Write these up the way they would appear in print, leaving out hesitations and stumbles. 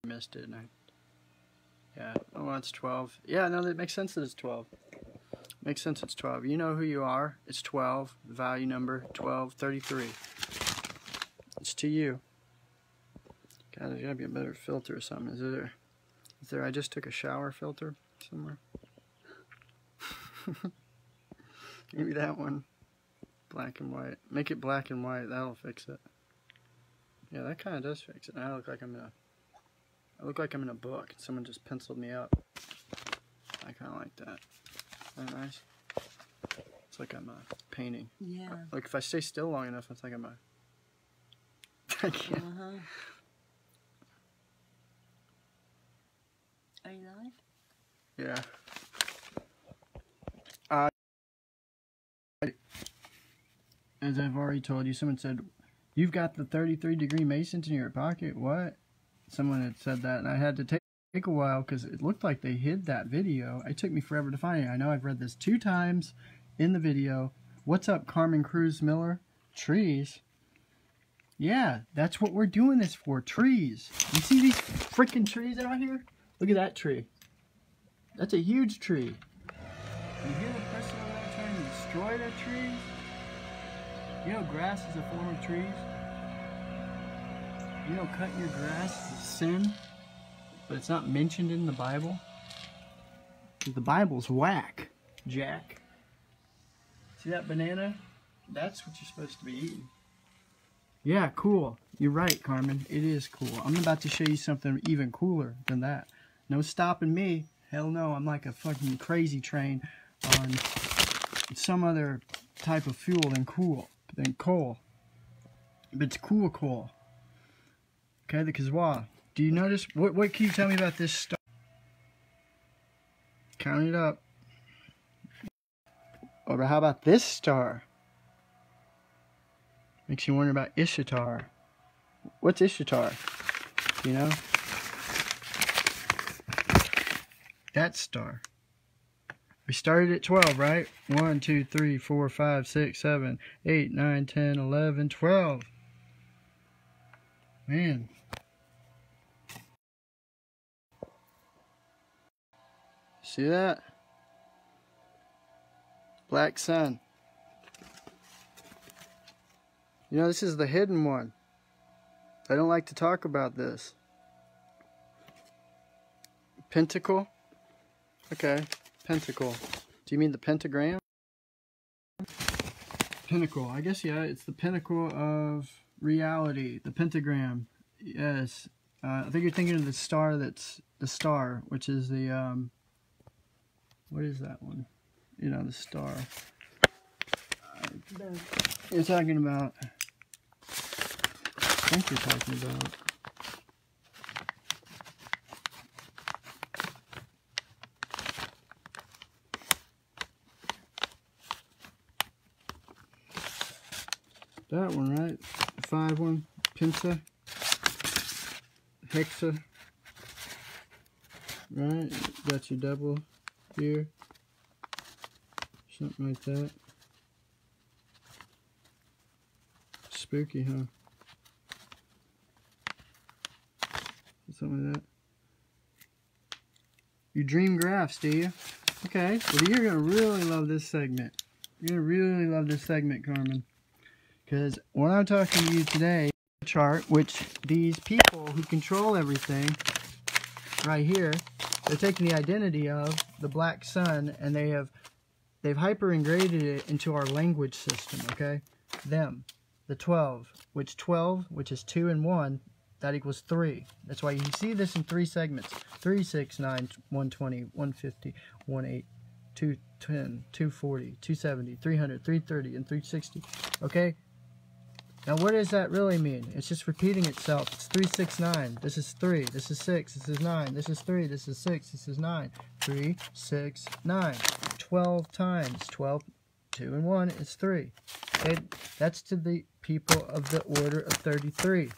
missed, didn't I? Yeah, oh, it's 12. Yeah, no, that makes sense that it's 12. Makes sense it's 12. You know who you are. It's 12. The value number, 1233. It's to you. God, there's gotta be a better filter or something. Is there, I just took a shower filter somewhere. Maybe that one. Black and white. Make it black and white, that'll fix it. Yeah, that kinda does fix it. Now I look like I'm in a book. Someone just penciled me up. I kinda like that. Isn't that nice? It's like I'm painting. Yeah. Like if I stay still long enough, it's like I'm I can't. Are you live? Yeah. As I've already told you, someone said, "You've got the 33-degree Masons in your pocket." What? Someone had said that, and I had to take a while because it looked like they hid that video. It took me forever to find it. I know I've read this 2 times in the video. What's up, Carmen Cruz Miller? Trees? Yeah, that's what we're doing this for. Trees. You see these freaking trees out here? Look at that tree. That's a huge tree. You hear the person over there trying to destroy that tree? You know grass is a form of trees? You know cutting your grass is a sin? But it's not mentioned in the Bible? The Bible's whack, Jack. See that banana? That's what you're supposed to be eating. Yeah, cool. You're right, Carmen. It is cool. I'm about to show you something even cooler than that. No stopping me. Hell no, I'm like a fucking crazy train on some other type of fuel than cool. Than coal. But it's cool coal. Okay, the Kazwa. Do you notice? What can you tell me about this star? Count it up. Or how about this star? Makes you wonder about Ishtar. What's Ishtar? You know? That star. We started at 12, right? 1, 2, 3, 4, 5, 6, 7, 8, 9, 10, 11, 12. Man. See that? Black sun. You know, this is the hidden one. I don't like to talk about this. Pentacle? Okay. Pentacle. Do you mean the pentagram? Pinnacle. I guess, yeah, it's the pinnacle of reality. The pentagram. Yes. I think you're thinking of the star that's the star, which is the, what is that one? You know, the star. You're talking about, I think you're talking about, that one, right? The 5 one, Penta, Hexa, right? Got your double here, something like that. Spooky, huh? Something like that. You dream graphs, do you? Okay, well you're gonna really love this segment. You're gonna really love this segment, Carmen. Because what I'm talking to you today, chart, which these people who control everything, right here, they're taking the identity of the black sun and they've hyper ingraded it into our language system, okay? Them. The 12, which 12, which is 2 and 1, that equals 3. That's why you see this in 3 segments. 3, 6, 9, 120, 150, 18, 210, 240, 270, 300, 330, and 360. Okay? Now what does that really mean? It's just repeating itself. It's 3, 6, 9. This is 3. This is 6. This is 9. This is 3. This is 6. This is 9. 3, 6, 9. 12 times. 12, 2 and 1 is 3. Okay? That's to the people of the order of 33.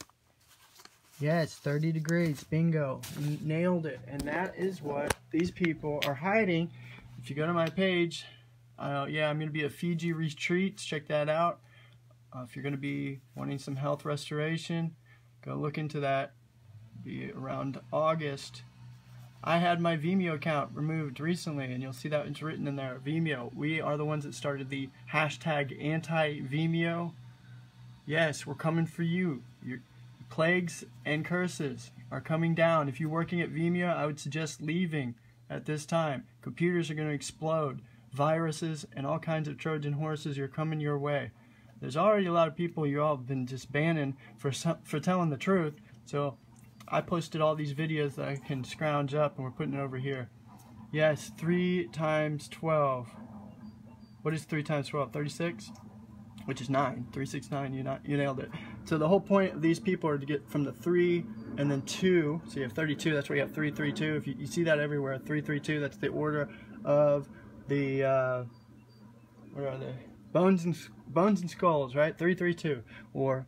Yeah, it's 30 degrees. Bingo. Nailed it. And that is what these people are hiding. If you go to my page, yeah, I'm going to be at Fiji Retreats. Check that out. If you're going to be wanting some health restoration, go look into that. be around August. I had my Vimeo account removed recently, and you'll see that it's written in there, Vimeo. We are the ones that started the hashtag ANTIVIMEO. Yes, we're coming for you. Your plagues and curses are coming down. If you're working at Vimeo, I would suggest leaving at this time. Computers are going to explode. Viruses and all kinds of Trojan horses are coming your way. There's already a lot of people you all have been just banning for telling the truth. So I posted all these videos that I can scrounge up, and we're putting it over here. Yes, 3 times 12. What is 3 times 12? 36? Which is 9. 3, 6, 9. You nailed it. So the whole point of these people are to get from the 3 and then 2. So you have 32. That's why you have 3, 3, 2. If you see that everywhere, 3, 3, 2. That's the order of the what are they? Bones and skulls, right? 3, 3, 2, or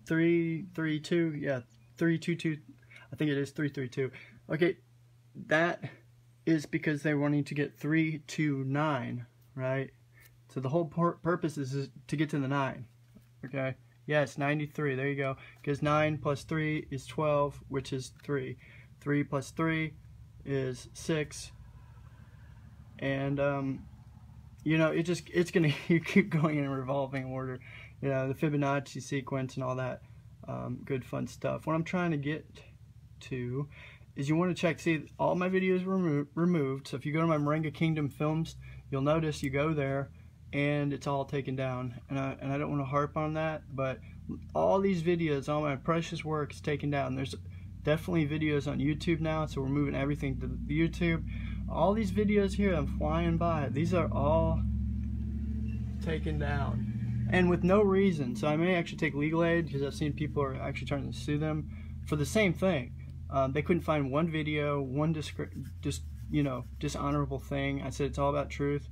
3, 3, 2. Yeah, 3, 2, 2. I think it is 3, 3, 2. Okay, that is because they're wanting to get 3 to 9, right? So the whole purpose is to get to the 9. Okay. Yes, 93. There you go. Because 9 plus 3 is 12, which is 3. 3 plus 3 is 6. And you know, it's gonna you keep going in a revolving order. You know, the Fibonacci sequence and all that good fun stuff. What I'm trying to get to is you want to check. See, all my videos were removed. So if you go to my Moringa Kingdom Films, you'll notice you go there and it's all taken down. And I don't want to harp on that, but all these videos, all my precious work is taken down. There's definitely videos on YouTube now, so we're moving everything to YouTube. All these videos here, I'm flying by. These are all taken down, and with no reason. So I may actually take legal aid, because I've seen people are actually trying to sue them for the same thing. They couldn't find one video, one dishonorable thing. I said it's all about truth,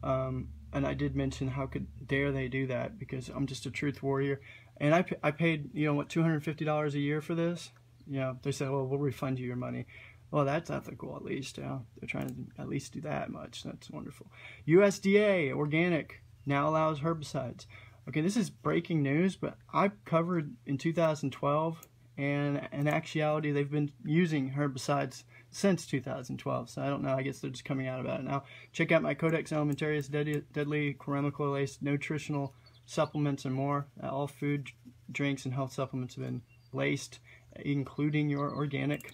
and I did mention how could dare they do that, because I'm just a truth warrior. And I paid, you know what, $250 a year for this. You know, they said, well, we'll refund you your money. Well, that's ethical, at least. Yeah, they're trying to at least do that much. That's wonderful. USDA organic now allows herbicides. Okay, this is breaking news, but I covered in 2012, and in actuality, they've been using herbicides since 2012. So I don't know. I guess they're just coming out about it now. Check out my Codex Alimentarius, deadly chemical-laced nutritional supplements and more. All food, drinks, and health supplements have been laced, including your organic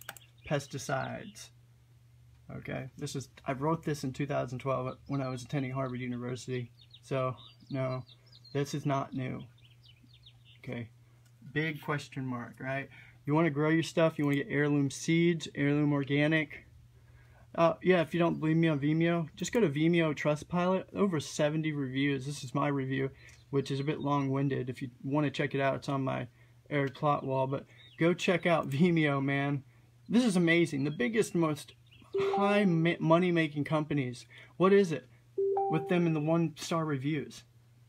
pesticides. Okay, I wrote this in 2012 when I was attending Harvard University. So no, this is not new. Okay, big question mark, right? You want to grow your stuff, you want to get heirloom seeds, heirloom organic. Yeah, if you don't believe me on Vimeo, just go to Vimeo Trustpilot. Over 70 reviews. This is my review, which is a bit long-winded. If you want to check it out, it's on my aired plot wall. But go check out Vimeo, man. This is amazing. The biggest, most high money-making companies. What is it with them in the 1-star reviews?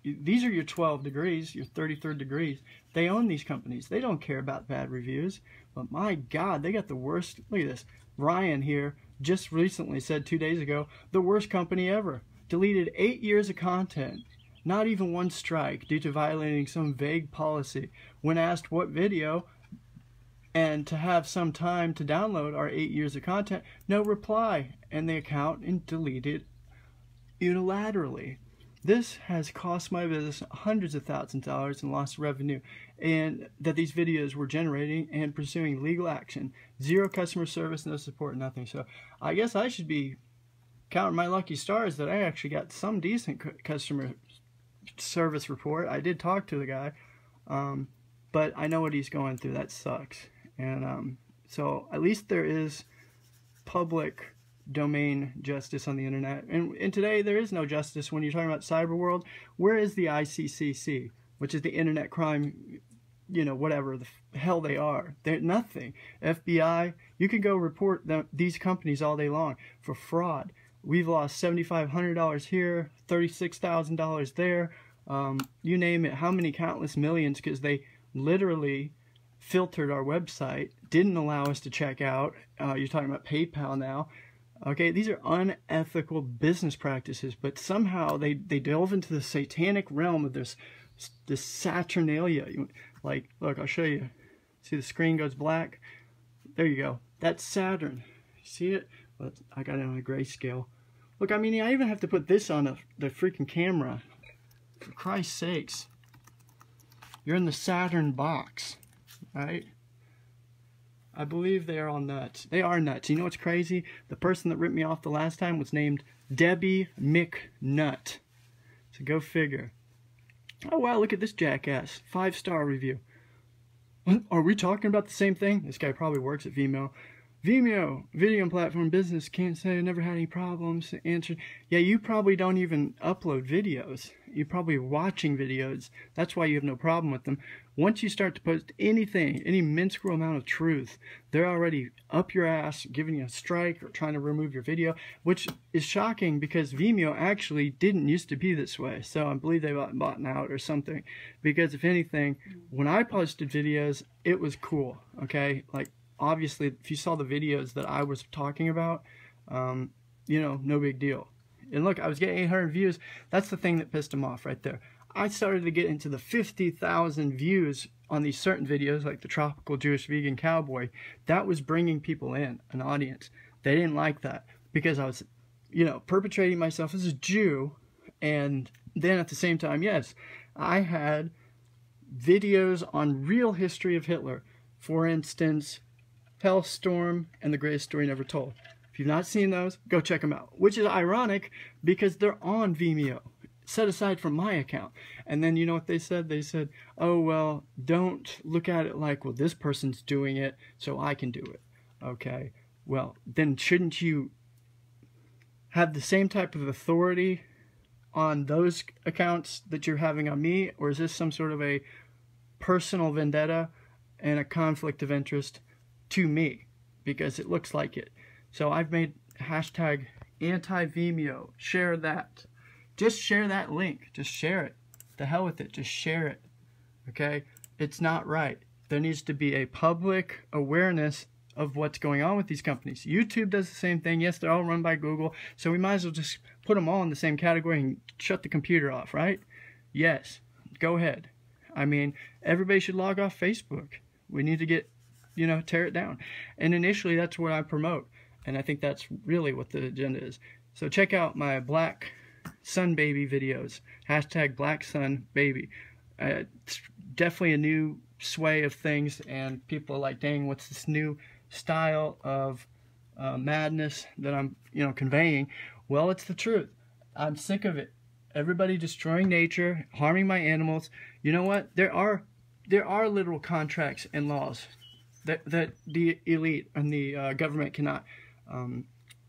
These are your 12 degrees, your 33rd degrees. They own these companies. They don't care about bad reviews. But my God, they got the worst. Look at this. Ryan here just recently said 2 days ago, the worst company ever. Deleted 8 years of content. Not even 1 strike due to violating some vague policy. When asked what video and to have some time to download our 8 years of content, no reply, and the account and deleted unilaterally. This has cost my business hundreds of thousands of dollars in lost revenue, and that these videos were generating and pursuing legal action. 0 customer service, no support, nothing. So I guess I should be counting my lucky stars that I actually got some decent customer service report. I did talk to the guy, but I know what he's going through. That sucks. And so at least there is public domain justice on the internet. And today there is no justice when you're talking about cyber world. Where is the ICCC, which is the internet crime, you know, whatever the hell they are? They're nothing. FBI, you can go report these companies all day long for fraud. We've lost $7,500 here, $36,000 there. You name it. How many countless millions? Because they literally filtered our website, didn't allow us to check out. You're talking about PayPal now. Okay, these are unethical business practices, but somehow they delve into the satanic realm of this Saturnalia. Like, look, I'll show you. See, the screen goes black. There you go. That's Saturn. See it? Well, I got it on a grayscale. Look, I mean, I even have to put this on the freaking camera. For Christ's sakes. You're in the Saturn box, right? I believe they are all nuts. They are nuts. You know what's crazy? The person that ripped me off the last time was named Debbie McNutt. So go figure. Oh wow, look at this jackass. 5-star review. Are we talking about the same thing? This guy probably works at Vimeo. Vimeo, video and platform business, can't say I never had any problems. Answer. Yeah, you probably don't even upload videos. You're probably watching videos. That's why you have no problem with them. Once you start to post anything, any minuscule amount of truth, they're already up your ass, giving you a strike or trying to remove your video, which is shocking because Vimeo actually didn't used to be this way. So I believe they bought out or something. Because if anything, when I posted videos, it was cool, okay? Like, obviously, if you saw the videos that I was talking about, you know, no big deal. And look, I was getting 800 views. That's the thing that pissed him off right there. I started to get into the 50,000 views on these certain videos, like the Tropical Jewish Vegan Cowboy. That was bringing people in, an audience. They didn't like that because I was, you know, perpetrating myself as a Jew. And then at the same time, yes, I had videos on real history of Hitler. For instance, Hellstorm and The Greatest Story Never Told. If you've not seen those, go check them out. Which is ironic because they're on Vimeo, set aside from my account. And then you know what they said? They said, oh, well, don't look at it like, well, this person's doing it, so I can do it. Okay, well, then shouldn't you have the same type of authority on those accounts that you're having on me? Or is this some sort of a personal vendetta and a conflict of interest to me? Because it looks like it. So I've made hashtag ANTIVIMEO. Share that. Just share that link. Just share it. The hell with it. Just share it. Okay? It's not right. There needs to be a public awareness of what's going on with these companies. YouTube does the same thing. Yes, they're all run by Google. So we might as well just put them all in the same category and shut the computer off, right? Yes. Go ahead. I mean, everybody should log off Facebook. We need to get, you know, tear it down. And initially, that's what I promote. And I think that's really what the agenda is. So check out my BlackSunBABY videos. Hashtag BlackSunBABY. It's definitely a new sway of things. And people are like, dang, what's this new style of madness that I'm, you know, conveying? Well, it's the truth. I'm sick of it. Everybody destroying nature, harming my animals. You know what? There are literal contracts and laws that the elite and the government cannot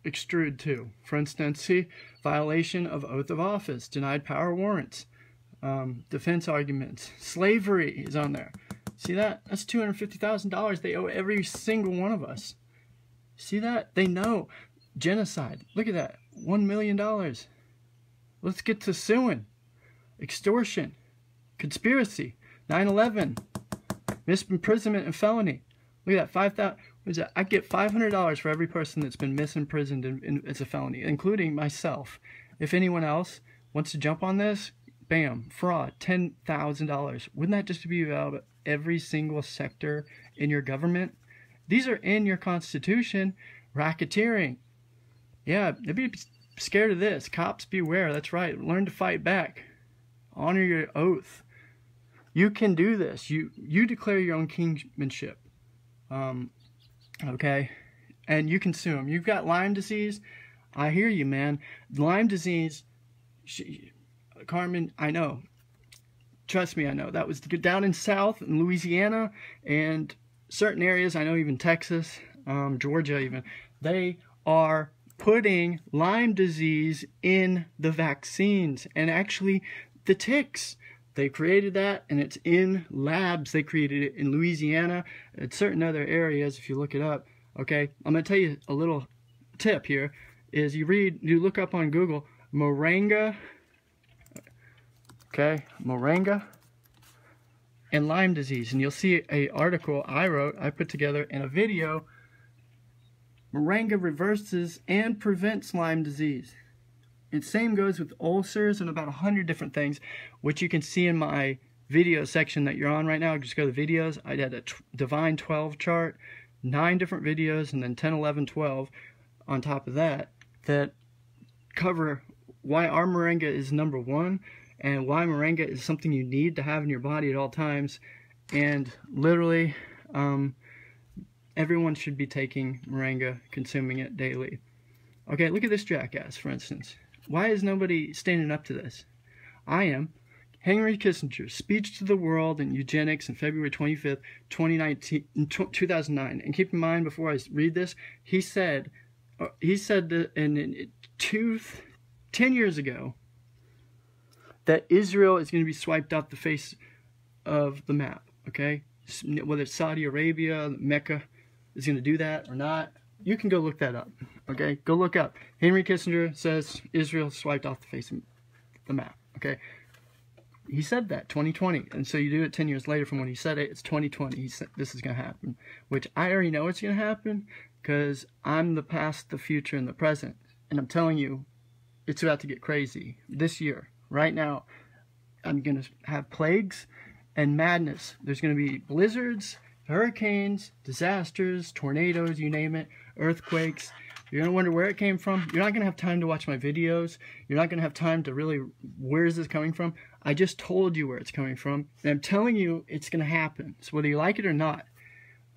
extrude to. For instance, see, violation of oath of office, denied power warrants, defense arguments, slavery is on there. See that? That's $250,000 they owe every single one of us. See that? They know. Genocide. Look at that. $1 million. Let's get to suing. Extortion. Conspiracy. 9/11. Misimprisonment and felony. Look at that. 5,000. What is that? I get $500 for every person that's been misimprisoned and it's a felony, including myself. If anyone else wants to jump on this, bam, fraud, $10,000. Wouldn't that just be about every single sector in your government? These are in your Constitution. Racketeering. Yeah, they'd be scared of this. Cops beware. That's right. Learn to fight back. Honor your oath. You can do this. You declare your own kingship. Okay? And you can sue them. You've got Lyme disease. I hear you, man. Lyme disease, Carmen, I know. Trust me, I know. That was down in South, in Louisiana, and certain areas, I know even Texas, Georgia even, they are putting Lyme disease in the vaccines. And actually, the ticks, they created that, and it's in labs. They created it in Louisiana and certain other areas, if you look it up. Okay, I'm going to tell you a little tip here, is you look up on Google, moringa, okay, moringa and Lyme disease, and you'll see an article I put together in a video. Moringa reverses and prevents Lyme disease. And same goes with ulcers and about 100 different things, which you can see in my video section that you're on right now. Just go to videos. I had a Divine 12 chart, 9 different videos, and then 10, 11, 12 on top of that, that cover why our moringa is #1 and why moringa is something you need to have in your body at all times. And literally, everyone should be taking moringa, consuming it daily. Okay, look at this jackass, for instance. Why is nobody standing up to this? I am. Henry Kissinger's speech to the world in eugenics on February 25th, 2009. And keep in mind, before I read this, he said that 10 years ago that Israel is going to be swiped off the face of the map. Okay, whether it's Saudi Arabia, Mecca is going to do that or not, you can go look that up. Okay, go look up. Henry Kissinger says Israel swiped off the face of the map. Okay. He said that 2020, and so you do it 10 years later from when he said it. It's 2020. He said this is going to happen, which I already know it's going to happen because I'm the past, the future, and the present, and I'm telling you, it's about to get crazy this year. Right now, I'm going to have plagues and madness. There's going to be blizzards, hurricanes, disasters, tornadoes, you name it, earthquakes. You're going to wonder where it came from. You're not going to have time to watch my videos. You're not going to have time to really, where is this coming from? I just told you where it's coming from. And I'm telling you it's going to happen. So whether you like it or not,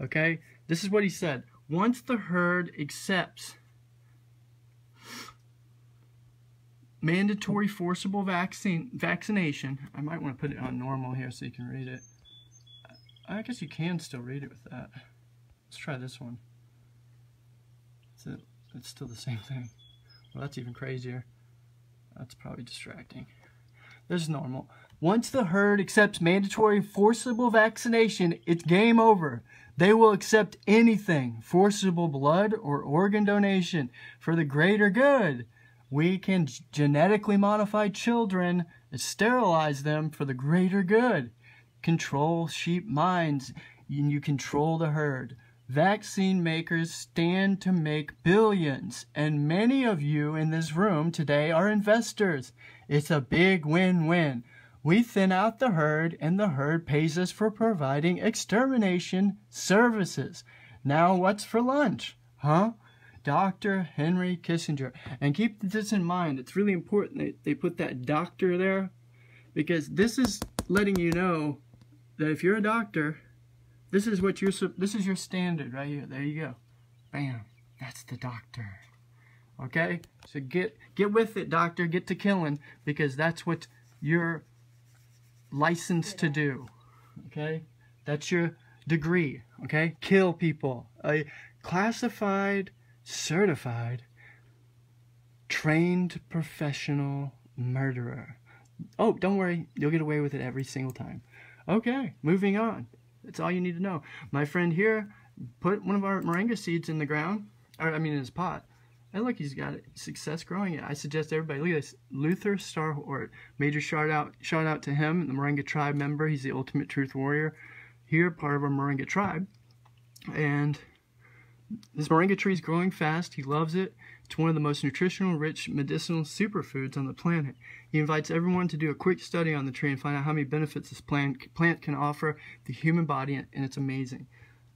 okay? This is what he said. Once the herd accepts mandatory forcible vaccination, I might want to put it on normal here so you can read it. I guess you can still read it with that. Let's try this one. It's still the same thing. Well, that's even crazier. That's probably distracting. This is normal. Once the herd accepts mandatory forcible vaccination, it's game over. They will accept anything, forcible blood or organ donation, for the greater good. We can genetically modify children and sterilize them for the greater good. Control sheep minds, and you control the herd. Vaccine makers stand to make billions, and many of you in this room today are investors. It's a big win-win. We thin out the herd, and the herd pays us for providing extermination services. Now what's for lunch? Huh? Dr. Henry Kissinger. And keep this in mind. It's really important that they put that doctor there, because this is letting you know that if you're a doctor, this is your standard right here. There you go. Bam. That's the doctor. Okay? So get with it, doctor. Get to killing, because that's what you're licensed to do. Okay? That's your degree. Okay? Kill people. A classified, certified, trained professional murderer. Oh, don't worry. You'll get away with it every single time. Okay, moving on. That's all you need to know. My friend here put one of our moringa seeds in the ground, in his pot. And look, he's got success growing it. I suggest everybody, look at this, Luther Starhort. Major shout out to him, the Moringa tribe member. He's the ultimate truth warrior here, part of our Moringa tribe. And this moringa tree is growing fast. He loves it. It's one of the most nutritional, rich, medicinal superfoods on the planet. He invites everyone to do a quick study on the tree and find out how many benefits this plant can offer the human body, and it's amazing.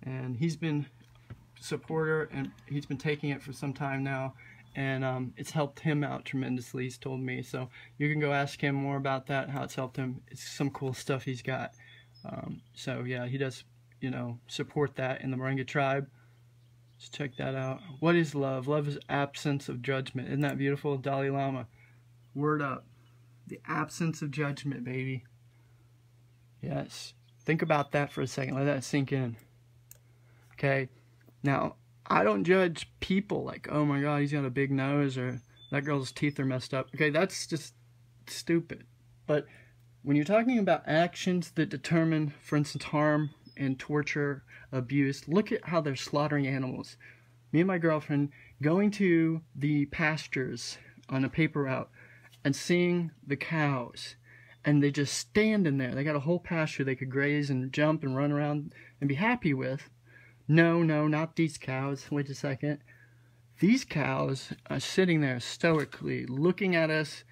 And he's been a supporter, and he's been taking it for some time now, and it's helped him out tremendously, he's told me. So you can go ask him more about that, how it's helped him. It's some cool stuff he's got. So yeah, he does, support that in the Moringa tribe. Let's check that out. What is love? Love is absence of judgment. Isn't that beautiful? Dalai Lama. Word up. The absence of judgment, baby. Yes. Think about that for a second. Let that sink in. Okay. Now, I don't judge people like, oh my God, he's got a big nose, or that girl's teeth are messed up. Okay, that's just stupid. But when you're talking about actions that determine, for instance, harm and torture, abuse, look at how they're slaughtering animals. Me and my girlfriend going to the pastures on a paper route and seeing the cows, and they just stand in there. They got a whole pasture they could graze and jump and run around and be happy with. No, not these cows. Wait a second. These cows are sitting there stoically looking at us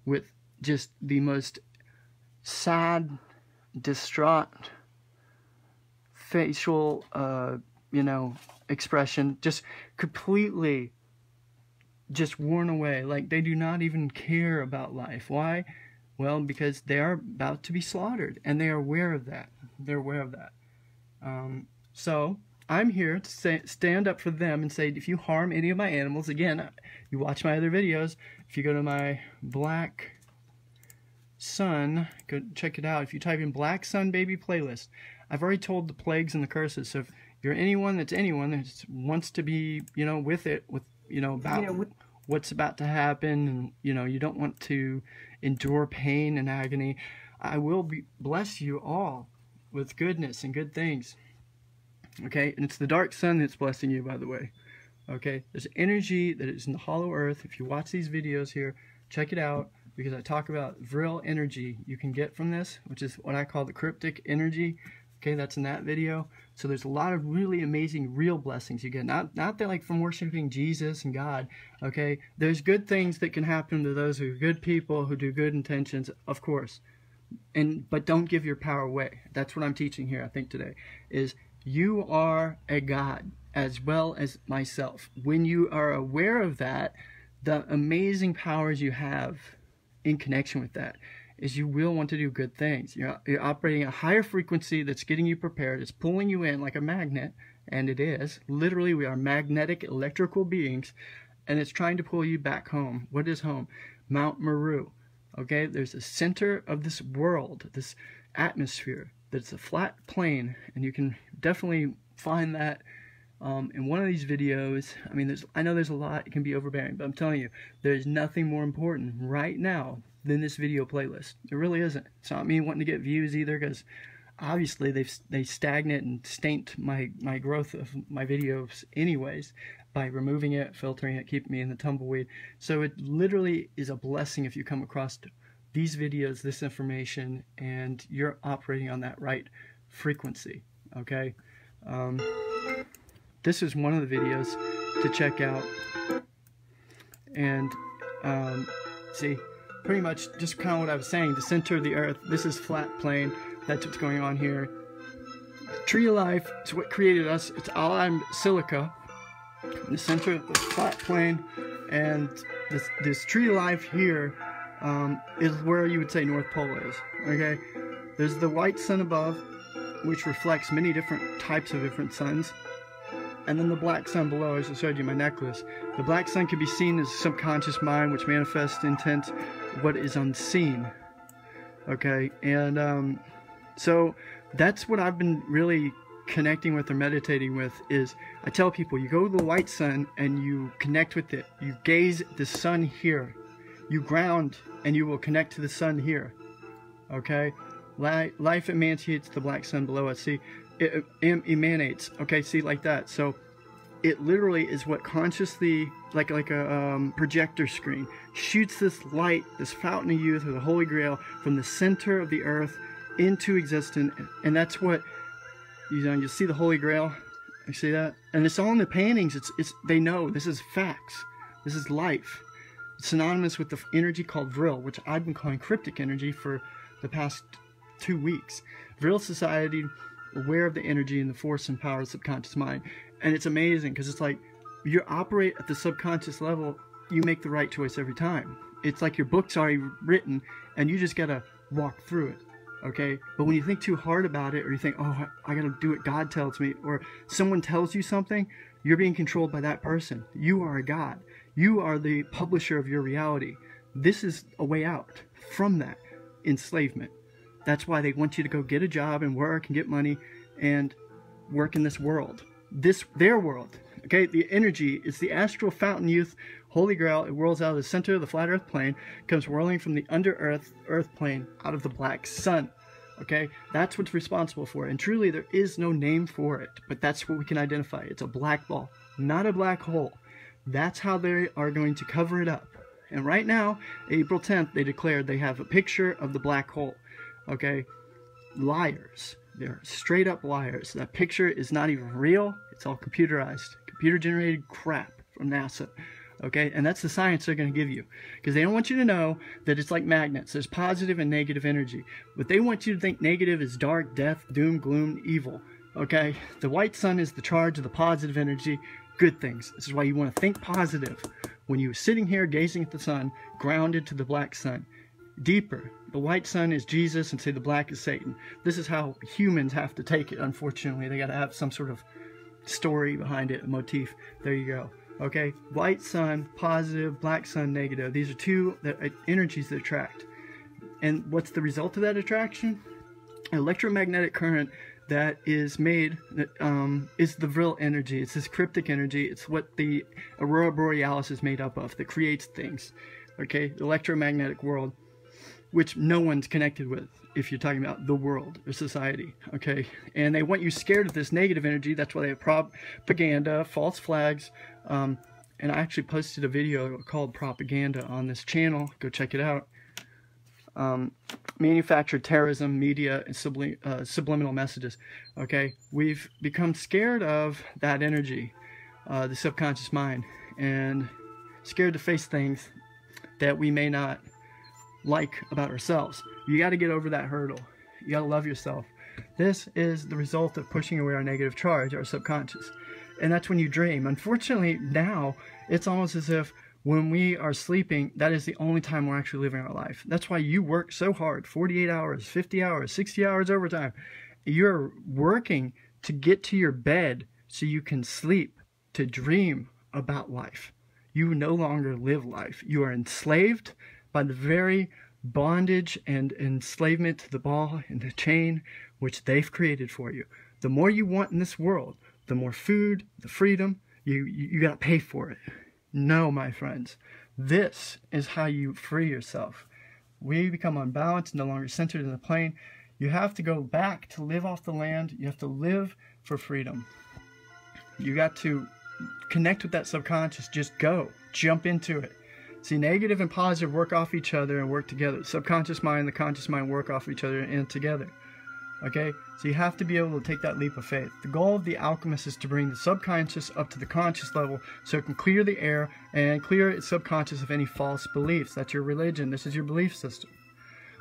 with just the most sad, distraught facial you know, expression, just completely just worn away. Like they do not even care about life. Why? Well, because they are about to be slaughtered, and they are aware of that. They're aware of that. So I'm here to stand up for them and say, if you harm any of my animals, again, you watch my other videos. If you go to my Black Sun, go check it out. If you type in BlackSunBABY playlist, I've already told the plagues and the curses. So if you're anyone that wants to be, you know, with you know, about what's about to happen, and you know, you don't want to endure pain and agony, I will bless you all with goodness and good things. Okay, and it's the dark sun that's blessing you, by the way. Okay, there's energy that is in the hollow earth. If you watch these videos here, check it out, because I talk about real energy you can get from this, which is what I call the cryptic energy. Okay, that's in that video. So there's a lot of really amazing real blessings you get. Not that like from worshiping Jesus and God. Okay, there's good things that can happen to those who are good people, who do good intentions, of course. But don't give your power away. That's what I'm teaching here, I think, today, is you are a God as well as myself. When you are aware of that, the amazing powers you have in connection with that is you will want to do good things. You're operating a higher frequency that's getting you prepared. It's pulling you in like a magnet, and it is. Literally, we are magnetic electrical beings, and it's trying to pull you back home. What is home? Mount Meru. Okay, there's a center of this world, this atmosphere, that's a flat plane, and you can definitely find that in one of these videos. I mean, I know there's a lot, it can be overbearing, but I'm telling you, there's nothing more important right now than this video playlist. It really isn't. It's not me wanting to get views either, because obviously they stagnate and stint my growth of my videos anyways, by removing it, filtering it, keeping me in the tumbleweed. So it literally is a blessing if you come across these videos, this information, and you're operating on that right frequency. Okay, this is one of the videos to check out, and see, pretty much just kind of what I was saying, the center of the earth. This is flat plane. That's what's going on here. Tree of life is what created us. It's all silica in the center of the flat plane, and this tree of life here is where you would say North Pole is. Okay, there's the white sun above, which reflects many different types of different suns, and then the black sun below, as I showed you my necklace. The black sun can be seen as subconscious mind, which manifests intent what is unseen. Okay, and so that's what I've been really connecting with or meditating with. Is I tell people, you go to the white sun and you connect with it. You gaze at the sun here. You ground and you will connect to the sun here. Okay, life emanates the black sun below us. See, it emanates. Okay, see, like that. So it literally is what consciously, like a projector screen, shoots this light, this fountain of youth, or the Holy Grail, from the center of the earth into existence. And that's what, you know, you see the Holy Grail. You see that? And it's all in the paintings. They know this is facts. This is life. It's synonymous with the energy called Vril, which I've been calling cryptic energy for the past 2 weeks. Vril Society, aware of the energy and the force and power of the subconscious mind. And it's amazing, because it's like you operate at the subconscious level, you make the right choice every time. It's like your book's already written and you just gotta walk through it. Okay, but when you think too hard about it, or you think, oh, I gotta do what God tells me, or someone tells you something, you're being controlled by that person. You are a God. You are the publisher of your reality. This is a way out from that enslavement. That's why they want you to go get a job and work and get money and work in this world. Their world. Okay, the energy is the astral fountain youth, Holy Grail. It whirls out of the center of the flat earth plane, comes whirling from the under earth plane out of the black sun. Okay, that's what's responsible for it. And truly, there is no name for it, but that's what we can identify. It's a black ball, not a black hole. That's how they are going to cover it up. And right now, April 10th, they declared they have a picture of the black hole. Okay, liars. They're straight up liars. That picture is not even real. It's all computerized, computer generated crap from NASA. Okay, and that's the science they're going to give you, because they don't want you to know that it's like magnets. There's positive and negative energy, but they want you to think negative is dark, death, doom, gloom, evil. Okay, the white sun is the charge of the positive energy, good things. This is why you want to think positive. When you're sitting here gazing at the sun, grounded to the black sun. Deeper, the white sun is Jesus and say the black is Satan. This is how humans have to take it, unfortunately. They got to have some sort of story behind it, a motif. There you go. Okay, white sun, positive, black sun, negative. These are two energies that attract. And what's the result of that attraction? Electromagnetic current that is made, is the real energy. It's this cryptic energy. It's what the aurora borealis is made up of that creates things. Okay, the electromagnetic world, which no one's connected with if you're talking about the world or society. Okay, and they want you scared of this negative energy. That's why they have propaganda, false flags. And I actually posted a video called Propaganda on this channel. Go check it out. Manufactured terrorism, media, and subliminal messages. Okay, we've become scared of that energy, the subconscious mind, and scared to face things that we may not like about ourselves. You got to get over that hurdle. You got to love yourself. This is the result of pushing away our negative charge, our subconscious, and that's when you dream. Unfortunately, now it's almost as if when we are sleeping, that is the only time we're actually living our life. That's why you work so hard, 48 hours, 50 hours, 60 hours overtime. You're working to get to your bed so you can sleep, to dream about life. You no longer live life. You are enslaved by the very bondage and enslavement to the ball and the chain which they've created for you. The more you want in this world, the more food, the freedom, you got to pay for it. No, my friends, this is how you free yourself. We become unbalanced, no longer centered in the plane. You have to go back to live off the land. You have to live for freedom. You got to connect with that subconscious. Just go. Jump into it. See, negative and positive work off each other and work together. The subconscious mind and the conscious mind work off each other and together. Okay? So you have to be able to take that leap of faith. The goal of the alchemist is to bring the subconscious up to the conscious level so it can clear the air and clear its subconscious of any false beliefs. That's your religion. This is your belief system.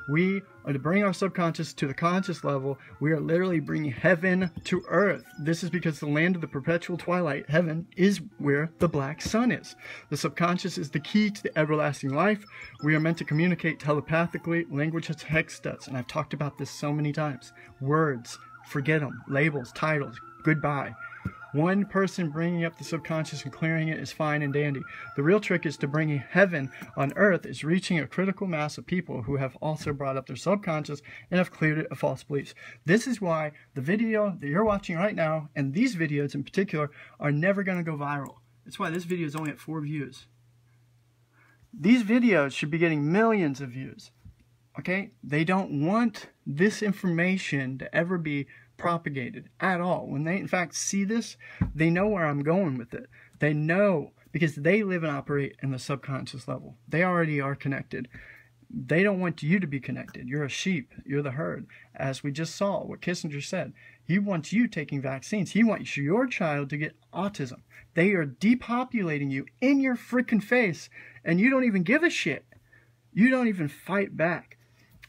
We are to bring our subconscious to the conscious level. We are literally bringing heaven to earth. This is because the land of the perpetual twilight, heaven, is where the black sun is. The subconscious is the key to the everlasting life. We are meant to communicate telepathically. Language has hexed us, and I've talked about this so many times. Words, forget them. Labels, titles, goodbye. One person bringing up the subconscious and clearing it is fine and dandy. The real trick is to bringing heaven on earth is reaching a critical mass of people who have also brought up their subconscious and have cleared it of false beliefs. This is why the video that you're watching right now, and these videos in particular, are never going to go viral. That's why this video is only at 4 views. These videos should be getting millions of views. Okay? They don't want this information to ever be propagated at all. When they in fact see this, they know where I'm going with it. They know because they live and operate in the subconscious level. They already are connected. They don't want you to be connected. You're a sheep. You're the herd. As we just saw, what Kissinger said. He wants you taking vaccines. He wants your child to get autism. They are depopulating you in your freaking face, and you don't even give a shit. You don't even fight back.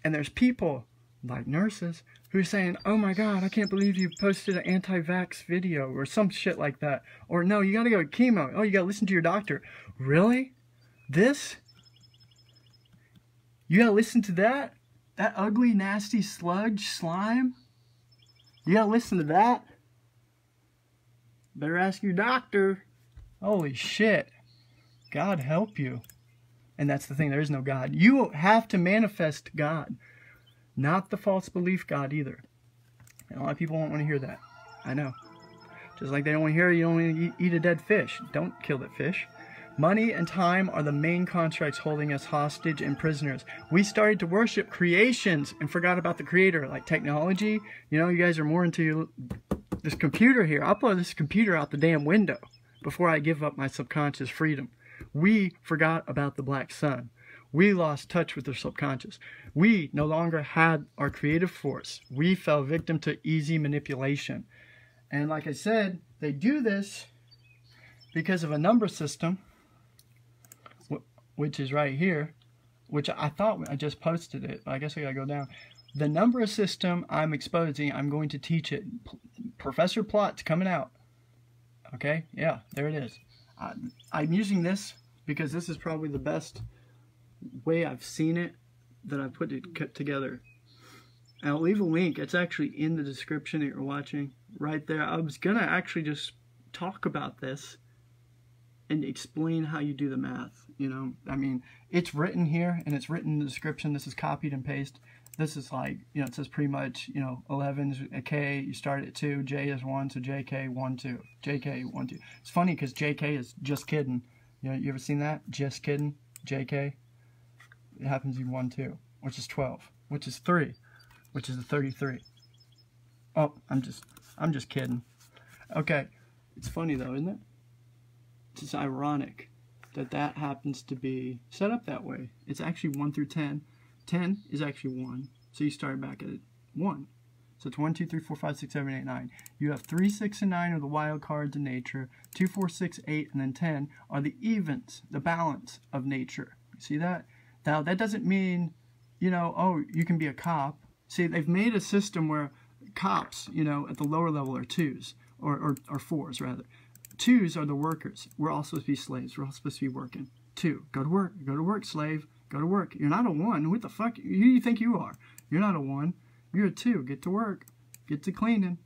And there's people like nurses who's saying, oh my God, I can't believe you posted an anti-vax video or some shit like that. Or no, you gotta go to chemo. Oh, you gotta listen to your doctor. Really? This? You gotta listen to that? That ugly, nasty sludge slime? You gotta listen to that? Better ask your doctor. Holy shit. God help you. And that's the thing, there is no God. You have to manifest God. Not the false belief God either. And a lot of people won't want to hear that. I know. Just like they don't want to hear you don't want to eat a dead fish. Don't kill that fish. Money and time are the main contracts holding us hostage and prisoners. We started to worship creations and forgot about the creator, like technology. You know, you guys are more into this computer here. I'll blow this computer out the damn window before I give up my subconscious freedom. We forgot about the black sun. We lost touch with the subconscious. We no longer had our creative force. We fell victim to easy manipulation. And like I said, they do this because of a number system, which is right here, which I thought I just posted it, but I guess I gotta go down. The number system I'm exposing, I'm going to teach it. Professor Plot's coming out. Okay, yeah, there it is. I'm using this because this is probably the best way I've seen it that I've put it together. And I'll leave a link. It's actually in the description that you're watching right there. I was gonna actually just talk about this and explain how you do the math. You know, I mean, it's written here and it's written in the description. This is copied and pasted. This is like, you know, it says pretty much, you know, 11 is a K, you start at 2, J is 1, so JK 1 2, JK 1 2. It's funny because JK is just kidding. You know, you ever seen that? Just kidding, JK. It happens to be 1 2, which is 12, which is 3, which is a 33. Oh, I'm just kidding. Okay, it's funny though, isn't it? It's just ironic that that happens to be set up that way. It's actually 1 through 10. 10 is actually 1, so you start back at 1. So it's 1, 2, 3, 4, 5, 6, 7, 8, 9. You have 3, 6, and 9 are the wild cards in nature. 2, 4, 6, 8, and then 10 are the evens, the balance of nature. See that? Now that doesn't mean, you know, oh, you can be a cop. See, they've made a system where cops, you know, at the lower level are 2s, or 4s rather. 2s are the workers. We're all supposed to be slaves. We're all supposed to be working. 2, go to work, slave. Go to work. You're not a 1. What the fuck? Who do you think you are? You're not a 1. You're a 2. Get to work. Get to cleaning.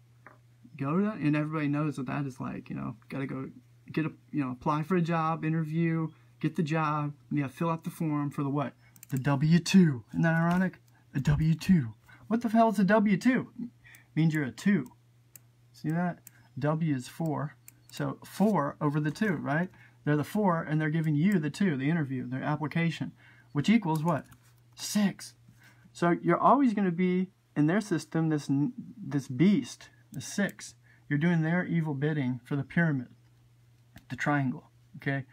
Go to, and everybody knows that that is like, you know, gotta go get a, you know, apply for a job, interview, get the job, and you gotta fill out the form for the what? The W-2. Isn't that ironic? A W-2. What the hell is a W-2? Means you're a 2. See that? W is 4. So 4 over the 2, right? They're the 4, and they're giving you the 2, the interview, their application. Which equals what? 6. So you're always going to be, in their system, this beast, the 6. You're doing their evil bidding for the pyramid, the triangle, okay?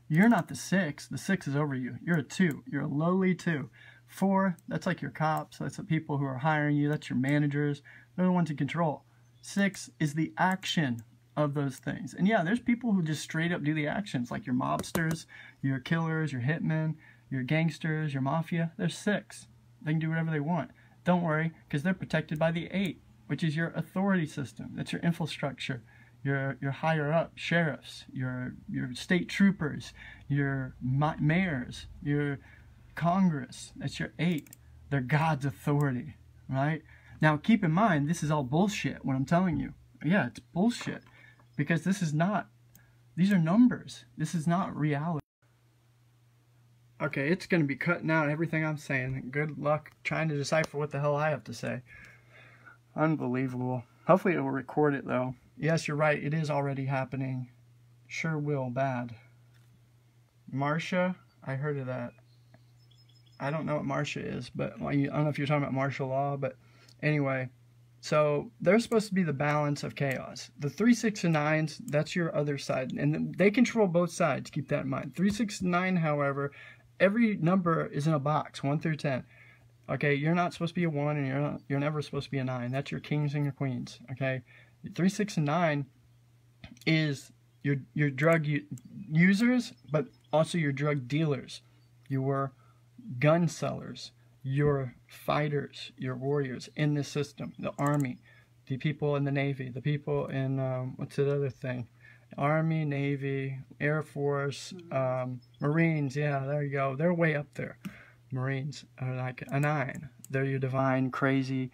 You're not the 6. The 6 is over you. You're a 2. You're a lowly 2. 4, that's like your cops. That's the people who are hiring you. That's your managers. They're the ones in control. 6 is the action of those things. And yeah, there's people who just straight up do the actions, like your mobsters, your killers, your hitmen, your gangsters, your mafia. There's 6. They can do whatever they want. Don't worry, because they're protected by the 8, which is your authority system. That's your infrastructure. Your higher up sheriffs, your state troopers, your mayors, your Congress. That's your 8. They're God's authority, right? Now keep in mind, this is all bullshit, what I'm telling you. Yeah, it's bullshit. Because this is not, these are numbers. This is not reality. Okay, it's going to be cutting out everything I'm saying. Good luck trying to decipher what the hell I have to say. Unbelievable. Hopefully it will record it, though. Yes, you're right. It is already happening. Sure will. Bad. Marcia? I heard of that. I don't know what Marcia is, but I don't know if you're talking about martial law, but anyway. So they're supposed to be the balance of chaos. The 3, 6, and 9s, that's your other side. And they control both sides. Keep that in mind. 3, 6, and 9, however, every number is in a box, 1 through 10. Okay, you're not supposed to be a 1, and you're never supposed to be a 9. That's your kings and your queens. Okay, 3, 6, and 9 is your drug users, but also your drug dealers, your gun sellers, your fighters, your warriors in this system, the army, the people in the Navy, the people in, what's the other thing? Army, Navy, Air Force, Marines, yeah, there you go. They're way up there. Marines are like a 9. They're your divine, crazy,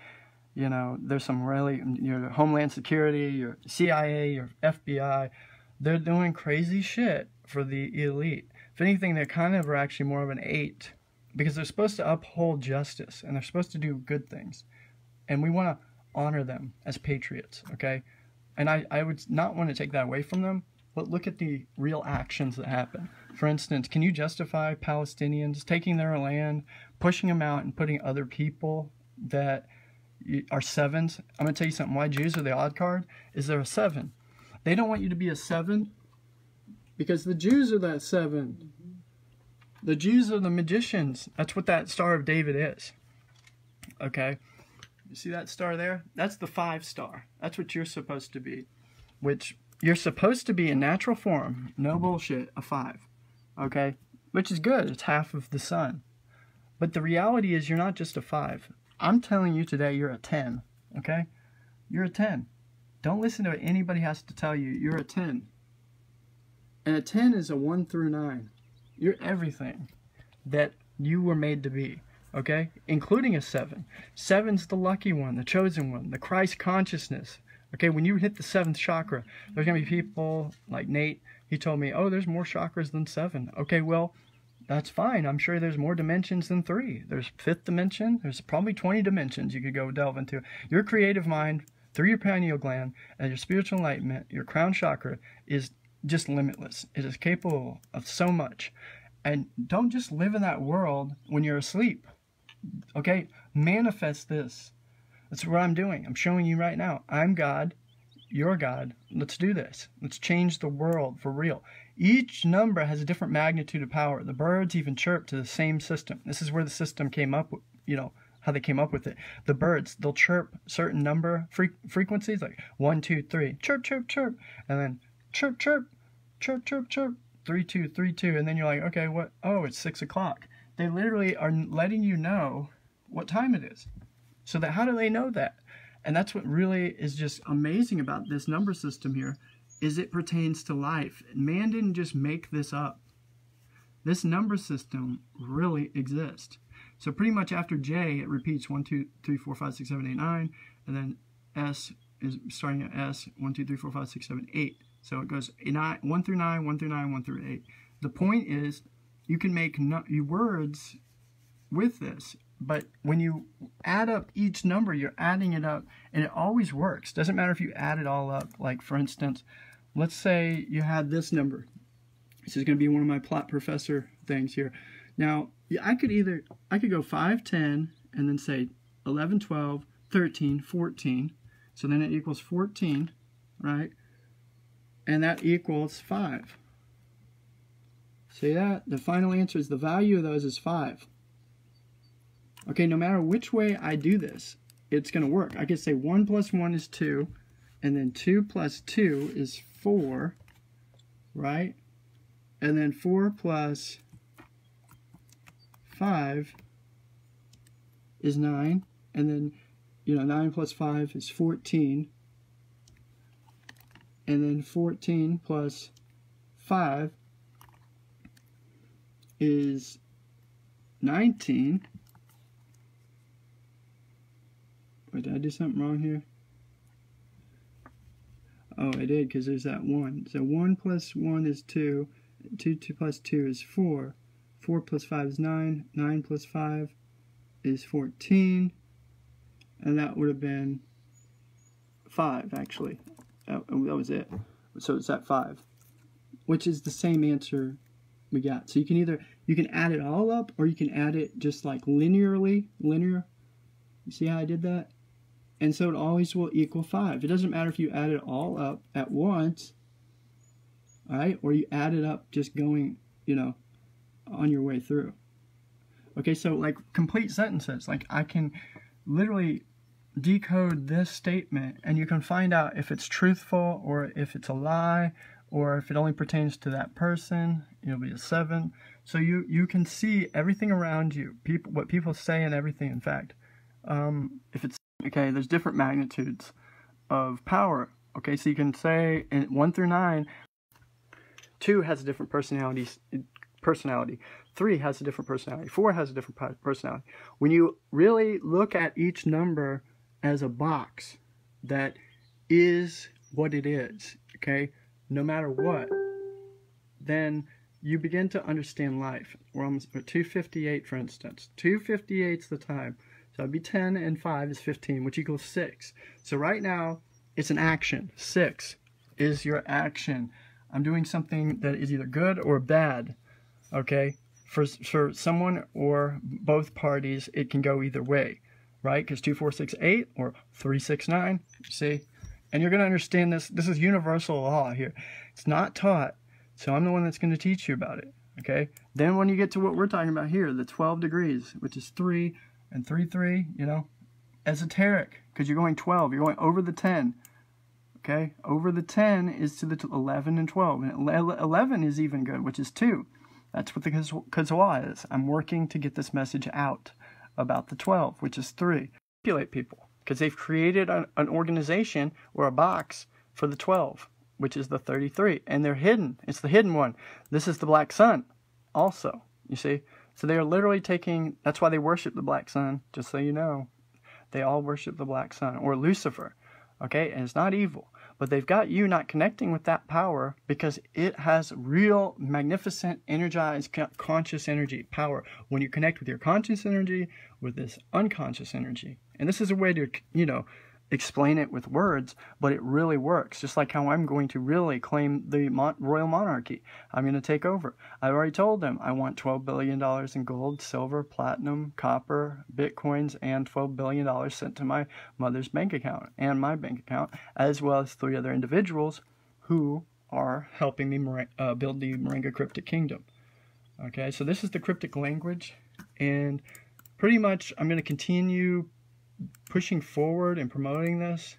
you know, there's some really, your Homeland Security, your CIA, your FBI, they're doing crazy shit for the elite. If anything, they kind of are actually more of an 8. Because they're supposed to uphold justice, and they're supposed to do good things. And we want to honor them as patriots, okay? And I would not want to take that away from them, but look at the real actions that happen. For instance, can you justify Palestinians taking their land, pushing them out, and putting other people that are 7s? I'm going to tell you something. Why Jews are the odd card is they're a 7. They don't want you to be a 7 because the Jews are that 7. The Jews are the magicians. That's what that Star of David is. Okay? You see that star there? That's the 5 star. That's what you're supposed to be. Which you're supposed to be in natural form. No bullshit. A 5. Okay? Which is good. It's half of the sun. But the reality is you're not just a 5. I'm telling you today, you're a 10, okay? You're a 10. Don't listen to what anybody has to tell you. You're a 10. And a 10 is a 1 through 9. You're everything that you were made to be, okay? Including a 7. 7's the lucky one, the chosen one, the Christ consciousness. Okay, when you hit the 7th chakra, there's going to be people like Nate. He told me, oh, there's more chakras than 7. Okay, well, that's fine. I'm sure there's more dimensions than 3. There's 5th dimension. There's probably 20 dimensions you could go delve into. Your creative mind, through your pineal gland, and your spiritual enlightenment, your crown chakra is just limitless. It is capable of so much. And don't just live in that world when you're asleep. Okay, manifest this. That's what I'm doing. I'm showing you right now. I'm God. You're God. Let's do this. Let's change the world for real. Each number has a different magnitude of power. The birds even chirp to the same system. This is where the system came up with, you know, how they came up with it. The birds, they'll chirp certain number frequencies, like 1, 2, 3, chirp, chirp, chirp, and then chirp, chirp, chirp, chirp, chirp, 3, 2, 3, 2, and then you're like, okay, what? Oh, it's 6 o'clock. They literally are letting you know what time it is. So that, how do they know that? And that's what really is just amazing about this number system here, is it pertains to life. Man didn't just make this up. This number system really exists. So pretty much after J, it repeats 1, 2, 3, 4, 5, 6, 7, 8, 9, and then S is starting at S, 1, 2, 3, 4, 5, 6, 7, 8. So it goes 1 through 9, 1 through 9, 1 through 8. The point is, you can make words with this. But when you add up each number, you're adding it up, and it always works. Doesn't matter if you add it all up. Like, for instance, let's say you had this number. This is going to be one of my plot professor things here. Now, I could go 5, 10, and then say 11, 12, 13, 14. So then it equals 14, right? And that equals 5. See that? The final answer is the value of those is 5. Okay, no matter which way I do this, it's going to work. I could say 1 plus 1 is 2, and then 2 plus 2 is 4, right? And then 4 plus 5 is 9, and then, 9 plus 5 is 14, and then 14 plus 5 is 19. Wait, did I do something wrong here? Oh, I did, because there's that 1. So 1 plus 1 is 2. 2 plus 2 is 4. 4 plus 5 is 9. 9 plus 5 is 14. And that would have been 5, actually. That was it. So it's at 5. Which is the same answer we got. So you can add it all up, or you can add it just like linearly. Linear. You see how I did that? And so it always will equal 5. It doesn't matter if you add it all up at once, all right, or you add it up just going, on your way through. Okay, so like complete sentences, like I can literally decode this statement, and you can find out if it's truthful or if it's a lie, or if it only pertains to that person. It'll be a 7. So you can see everything around you, what people say and everything. In fact, if it's okay, there's different magnitudes of power. Okay, so you can say in 1 through 9, 2 has a different personality. 3 has a different personality. 4 has a different personality. When you really look at each number as a box that is what it is, okay, no matter what, then you begin to understand life. We're almost at 2:58, for instance. 2:58 is the time. So it'd be 10 and 5 is 15, which equals 6. So right now, it's an action. 6 is your action. I'm doing something that is either good or bad, okay? For someone or both parties, it can go either way, right? Because 2, 4, 6, 8 or 3, 6, 9, you see? And you're going to understand this. This is universal law here. It's not taught, so I'm the one that's going to teach you about it, okay? Then when you get to what we're talking about here, the 12 degrees, which is 3 and 3, 3, esoteric, because you're going 12. You're going over the 10, okay? Over the 10 is to the 11 and 12. And 11 is even good, which is 2. That's what the Kazawa is. I'm working to get this message out. about the 12, which is 3. Manipulate people, because they've created an organization or a box for the 12, which is the 33, and they're hidden. It's the hidden one. This is the black sun also, you see. So they are literally taking, that's why they worship the black sun, just so you know. They all worship the black sun, or Lucifer, okay? And it's not evil. But they've got you not connecting with that power because it has real, magnificent, energized, conscious energy, power. When you connect with your conscious energy, with this unconscious energy. And this is a way to, you know, explain it with words, but it really works. Just like how I'm going to really claim the royal monarchy. I'm going to take over. I've already told them I want $12 billion in gold, silver, platinum, copper, bitcoins, and $12 billion sent to my mother's bank account and my bank account, as well as 3 other individuals who are helping me build the Moringa Cryptic Kingdom. Okay, so this is the cryptic language, and pretty much I'm going to continue pushing forward and promoting this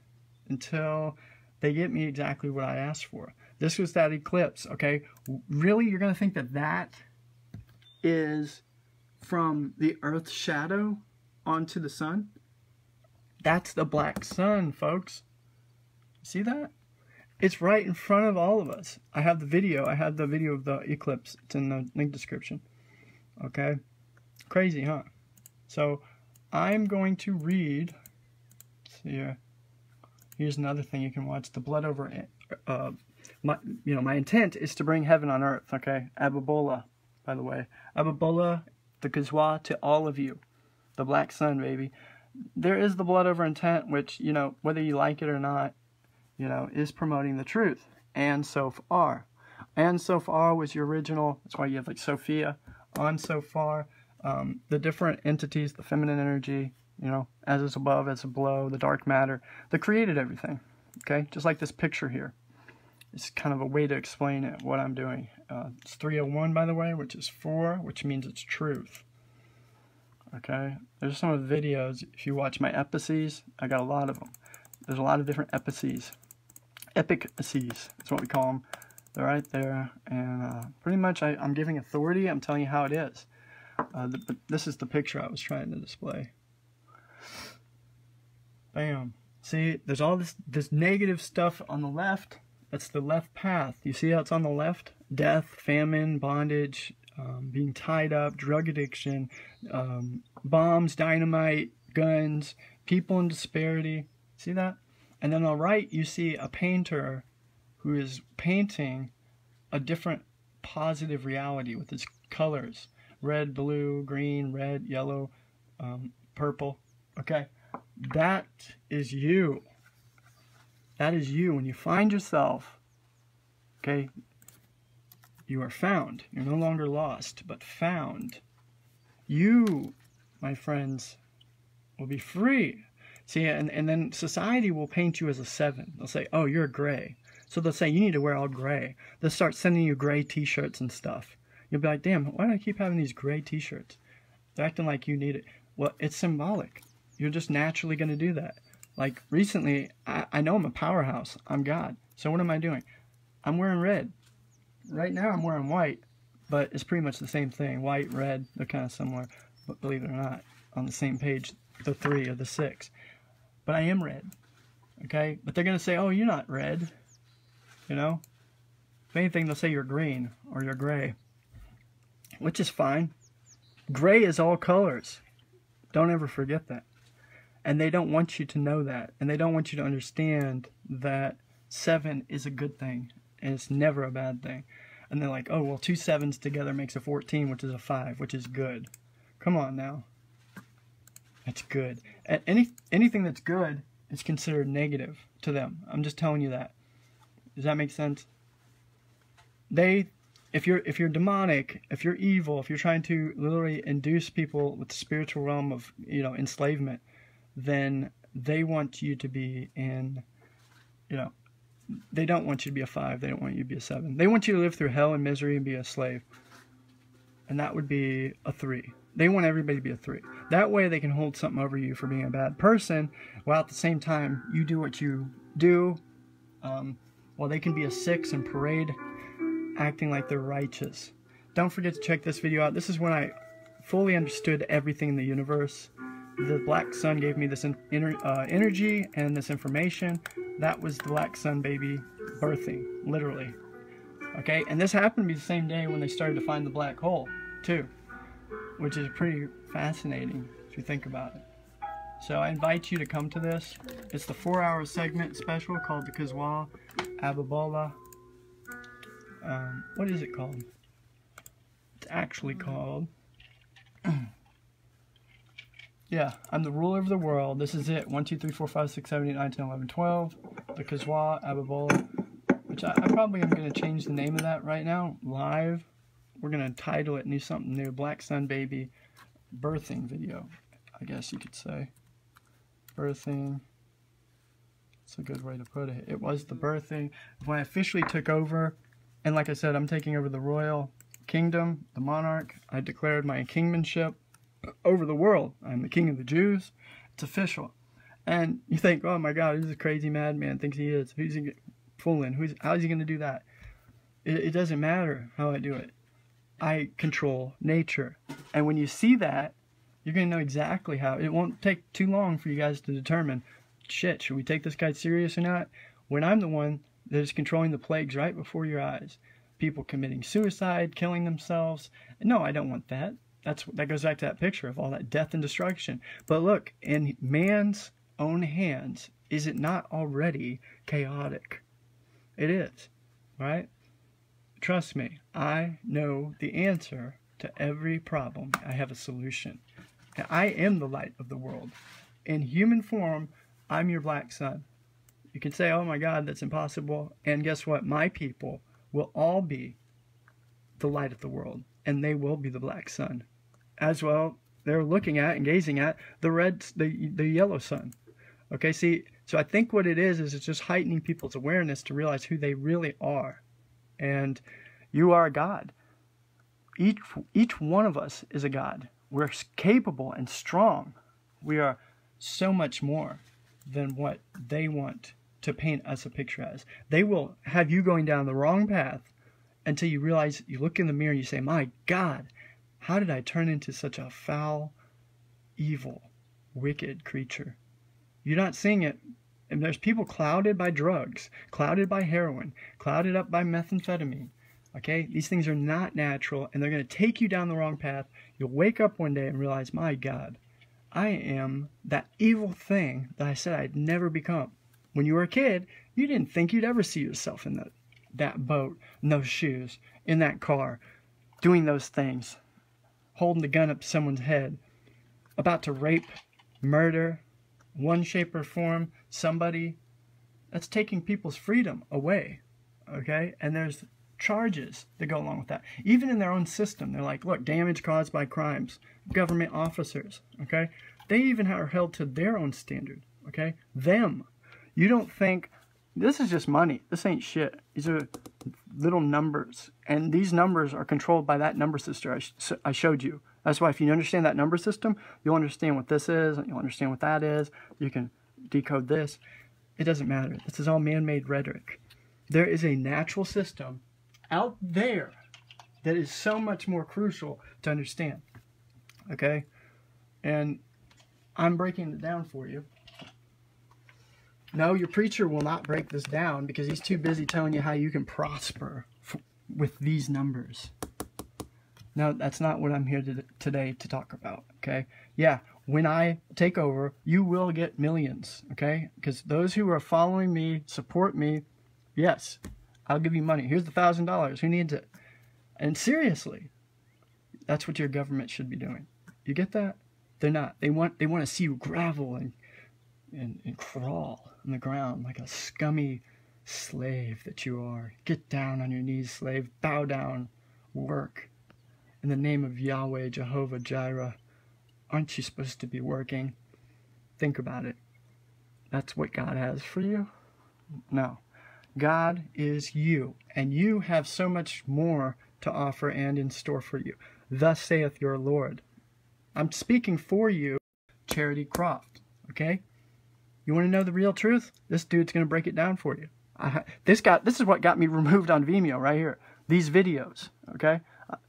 until they get me exactly what I asked for. This was that eclipse, okay? Really, you're going to think that that is from the Earth's shadow onto the sun? That's the black sun, folks. See that? It's right in front of all of us. I have the video. I have the video of the eclipse. It's in the link description. Okay? Crazy, huh? So I'm going to read, let's see here, here's another thing you can watch, the blood over, my intent is to bring heaven on earth, okay, Abbabole, by the way, Abbabole, the Gazwa to all of you, the black sun, baby. There is the blood over intent, which, you know, whether you like it or not, you know, is promoting the truth, and so far. And so far was your original, that's why you have like Sophia, on so far. The different entities, the feminine energy, you know, as is above, as below, the dark matter, that created everything, okay? Just like this picture here. It's kind of a way to explain it, what I'm doing. It's 301, by the way, which is 4, which means it's truth, okay? There's some of the videos. If you watch my epices, I got a lot of them. There's a lot of different epices. Epicacies, that's what we call them. They're right there, and pretty much I'm giving authority. I'm telling you how it is. This is the picture I was trying to display. Bam. See, there's all this negative stuff on the left. That's the left path. You see how it's on the left? Death, famine, bondage, being tied up, drug addiction, bombs, dynamite, guns, people in disparity. See that? And then on the right, you see a painter who is painting a different positive reality with its colors. Red, blue, green, red, yellow, purple. Okay? That is you. That is you. When you find yourself, okay, you are found. You're no longer lost, but found. You, my friends, will be free. See, and then society will paint you as a 7. They'll say, oh, you're gray. So they'll say, you need to wear all gray. They'll start sending you gray t-shirts and stuff. You'll be like, damn, why do I keep having these gray t-shirts? They're acting like you need it. Well, it's symbolic. You're just naturally going to do that. Like, recently, I know I'm a powerhouse. I'm God. So what am I doing? I'm wearing red. Right now, I'm wearing white. But it's pretty much the same thing. White, red, they're kind of similar. But believe it or not, on the same page, the 3 or the 6. But I am red. Okay? But they're going to say, oh, you're not red. You know? If anything, they'll say you're green or you're gray. Which is fine. Gray is all colors. Don't ever forget that. And they don't want you to know that. And they don't want you to understand that 7 is a good thing. And it's never a bad thing. And they're like, oh, well, 2 7s together makes a 14, which is a 5, which is good. Come on now. That's good. Anything that's good is considered negative to them. I'm just telling you that. Does that make sense? If you're demonic, if you're evil, if you're trying to literally induce people with the spiritual realm of, you know, enslavement, then they want you to be in, you know, they don't want you to be a 5. They don't want you to be a 7. They want you to live through hell and misery and be a slave. And that would be a 3. They want everybody to be a 3. That way they can hold something over you for being a bad person, while at the same time you do what you do. While they can be a 6 and parade acting like they're righteous. Don't forget to check this video out. This is when I fully understood everything in the universe. The black sun gave me this energy and this information. That was the BlackSunBABY birthing, literally. Okay, and this happened to be the same day when they started to find the black hole, too, which is pretty fascinating if you think about it. So I invite you to come to this. It's the 4-hour segment special called the Kazwa Abbabole. What is it called? It's actually called... yeah, I'm the ruler of the world. This is it. 1, 2, 3, 4, 5, 6, 7, 8, 9, 10, 11, 12. The Kazwa Abbabole. Which I probably am going to change the name of that right now. Live. We're going to title it something new. BlackSunBABY birthing video, I guess you could say. Birthing. That's a good way to put it. It was the birthing. When I officially took over, and like I said, I'm taking over the royal kingdom, the monarch. I declared my kingmanship over the world. I'm the king of the Jews. It's official. And you think, oh my God, who's a crazy madman thinks he is? Who's he fooling? How's he going to do that? It doesn't matter how I do it. I control nature. And when you see that, you're going to know exactly how. It won't take too long for you guys to determine, shit, should we take this guy serious or not? When I'm the one that is controlling the plagues right before your eyes. People committing suicide, killing themselves. No, I don't want that. That goes back to that picture of all that death and destruction. But look, in man's own hands, is it not already chaotic? It is, right? Trust me, I know the answer to every problem. I have a solution. And I am the light of the world. In human form, I'm your black sun. You can say, oh my God, that's impossible. And guess what? My people will all be the light of the world. And they will be the black sun. As well, they're looking at and gazing at the yellow sun. Okay, see, so I think what it is it's just heightening people's awareness to realize who they really are. And you are a God. Each one of us is a God. We're capable and strong. We are so much more than what they want to paint us a picture as. They will have you going down the wrong path until you realize, you look in the mirror and you say, my God, how did I turn into such a foul, evil, wicked creature? You're not seeing it. And there's people clouded by drugs, clouded by heroin, clouded up by methamphetamine. Okay? These things are not natural, and they're going to take you down the wrong path. You'll wake up one day and realize, my God, I am that evil thing that I said I'd never become. When you were a kid, you didn't think you'd ever see yourself in that boat, in those shoes, in that car, doing those things, holding the gun up to someone's head, about to rape, murder, one shape or form, somebody. That's taking people's freedom away, okay? And there's charges that go along with that. Even in their own system, they're like, look, damage caused by crimes, government officers, okay? They even are held to their own standard, okay? Them. You don't think, this is just money. This ain't shit. These are little numbers. And these numbers are controlled by that number system I showed you. That's why if you understand that number system, you'll understand what this is, and you'll understand what that is. You can decode this. It doesn't matter. This is all man-made rhetoric. There is a natural system out there that is so much more crucial to understand. Okay? And I'm breaking it down for you. No, your preacher will not break this down because he's too busy telling you how you can prosper with these numbers. No, that's not what I'm here today to talk about, okay? Yeah, when I take over, you will get millions, okay? Because those who are following me, support me, yes, I'll give you money. Here's the $1,000. Who needs it? And seriously, that's what your government should be doing. You get that? They're not. They want to see you grovel and crawl on the ground like a scummy slave that you are. Get down on your knees, slave. Bow down. Work. In the name of Yahweh, Jehovah, Jireh, aren't you supposed to be working? Think about it. That's what God has for you? No. God is you, and you have so much more to offer and in store for you. Thus saith your Lord. I'm speaking for you, Charity Croft, okay? You want to know the real truth? This dude's going to break it down for you. This is what got me removed on Vimeo right here. These videos, okay?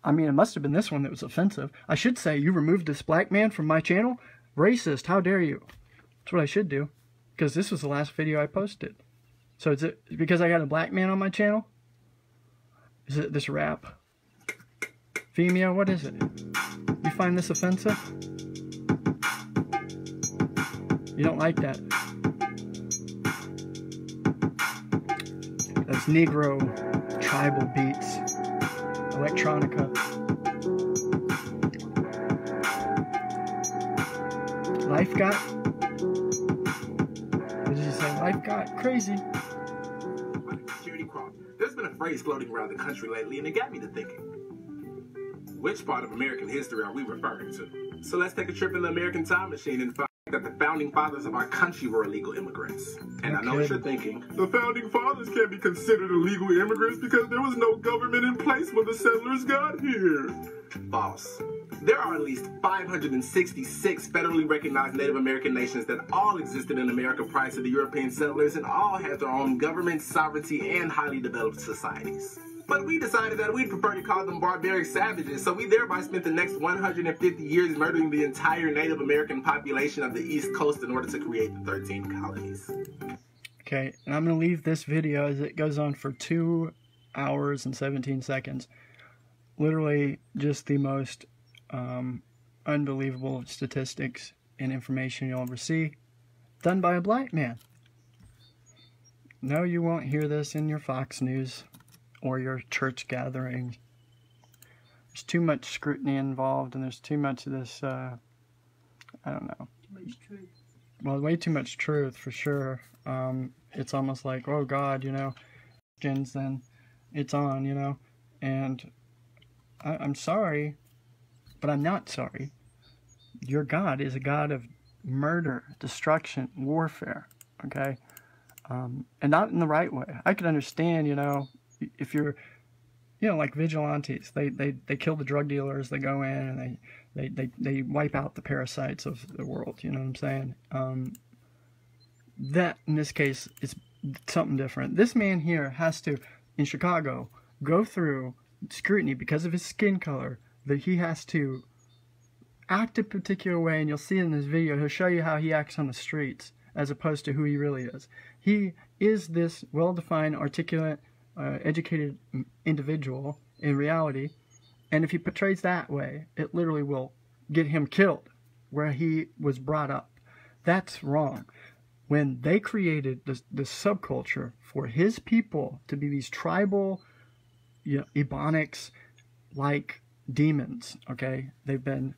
I mean, it must have been this one that was offensive. I should say, you removed this black man from my channel? Racist, how dare you? That's what I should do, because this was the last video I posted. So is it because I got a black man on my channel? Is it this rap? Vimeo, what is it? You find this offensive? You don't like that? That's Negro tribal beats, electronica. Life got? Did you say life got crazy? Security crime. There's been a phrase floating around the country lately, and it got me to thinking. Which part of American history are we referring to? So let's take a trip in the American time machine and find that the founding fathers of our country were illegal immigrants. And I know what you're thinking. The founding fathers can't be considered illegal immigrants because there was no government in place when the settlers got here. False. There are at least 566 federally recognized Native American nations that all existed in America prior to the European settlers and all had their own government, sovereignty, and highly developed societies. But we decided that we'd prefer to call them barbaric savages, so we thereby spent the next 150 years murdering the entire Native American population of the East Coast in order to create the 13 colonies. Okay, and I'm going to leave this video as it goes on for 2 hours and 17 seconds. Literally just the most unbelievable statistics and information you'll ever see, done by a black man. No, you won't hear this in your Fox News or your church gatherings. There's too much scrutiny involved, and there's too much of this, I don't know. Too much truth. Well, way too much truth, for sure. It's almost like, oh God, you know, then it's on, you know. And I'm sorry, but I'm not sorry. Your God is a God of murder, destruction, warfare, okay? And not in the right way. I could understand, you know, if you're, you know, like vigilantes, they kill the drug dealers, they go in and they wipe out the parasites of the world, you know what I'm saying? That, in this case, is something different. This man here has to, in Chicago, go through scrutiny because of his skin color, that he has to act a particular way, and you'll see in this video, he'll show you how he acts on the streets, as opposed to who he really is. He is this well-defined, articulate, educated individual in reality, and if he portrays that way, it literally will get him killed where he was brought up. That's wrong. When they created this subculture for his people to be these tribal, you know, ebonics, like demons, okay? They've been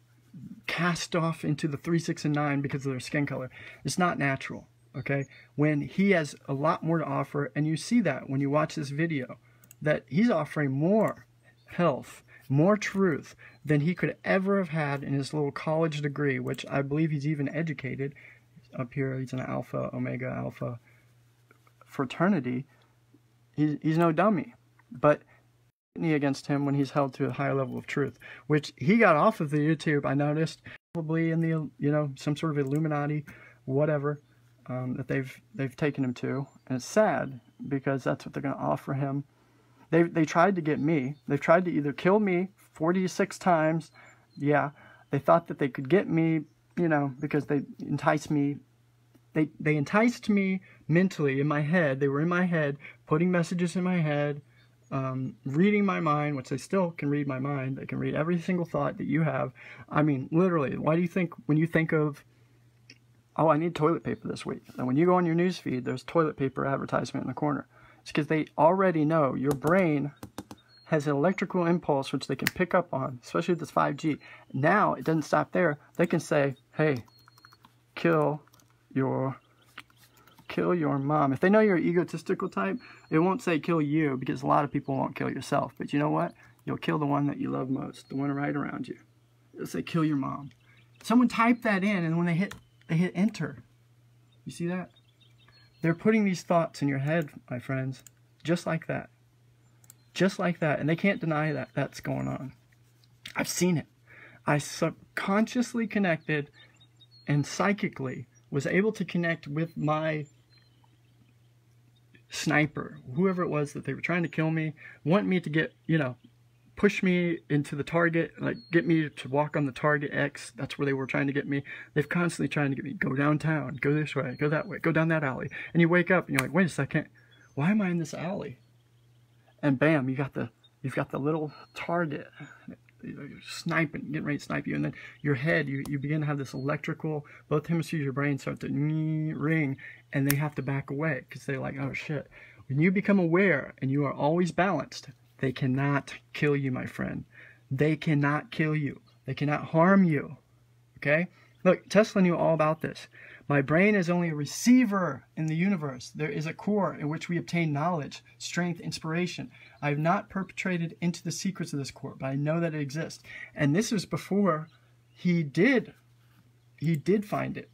cast off into the 3, 6, and 9 because of their skin color. It's not natural. Okay, when he has a lot more to offer, and you see that when you watch this video, that he's offering more health, more truth than he could ever have had in his little college degree, which I believe he's even educated. Up here, he's an Alpha, Omega, Alpha fraternity. He's no dummy, but against him when he's held to a higher level of truth, which he got off of the YouTube, I noticed, probably in the, you know, some sort of Illuminati, whatever. That they've taken him to, and it's sad because that's what they're going to offer him. They tried to get me. They've tried to either kill me 46 times. Yeah, they thought that they could get me, you know, because they enticed me. They enticed me mentally in my head. They were in my head, putting messages in my head, reading my mind, which they still can read my mind. They can read every single thought that you have. I mean, literally. Why do you think when you think of, oh, I need toilet paper this week, and when you go on your news feed, there's toilet paper advertisement in the corner? It's because they already know your brain has an electrical impulse which they can pick up on, especially with this 5G. Now, it doesn't stop there. They can say, hey, kill your mom. If they know you're an egotistical type, it won't say kill you, because a lot of people won't kill yourself. But you know what? You'll kill the one that you love most, the one right around you. It'll say kill your mom. Someone type that in, and when they hit enter. You see that? They're putting these thoughts in your head, my friends, just like that. Just like that. And they can't deny that that's going on. I've seen it. I subconsciously connected and psychically was able to connect with my sniper, whoever it was that they were trying to kill me, want me to get, you know, push me into the target, like get me to walk on the target X. That's where they were trying to get me. They've constantly trying to get me, go downtown, go this way, go that way, go down that alley. And you wake up and you're like, wait a second, why am I in this alley? And bam, you've got the little target. You're sniping, getting ready to snipe you, and then your head, you begin to have this electrical, both hemispheres of your brain start to ring, and they have to back away because they're like, oh shit. When you become aware and you are always balanced, they cannot kill you, my friend. They cannot kill you. They cannot harm you. Okay? Look, Tesla knew all about this. My brain is only a receiver in the universe. There is a core in which we obtain knowledge, strength, inspiration. I have not perpetrated into the secrets of this core, but I know that it exists. And this was before he did find it.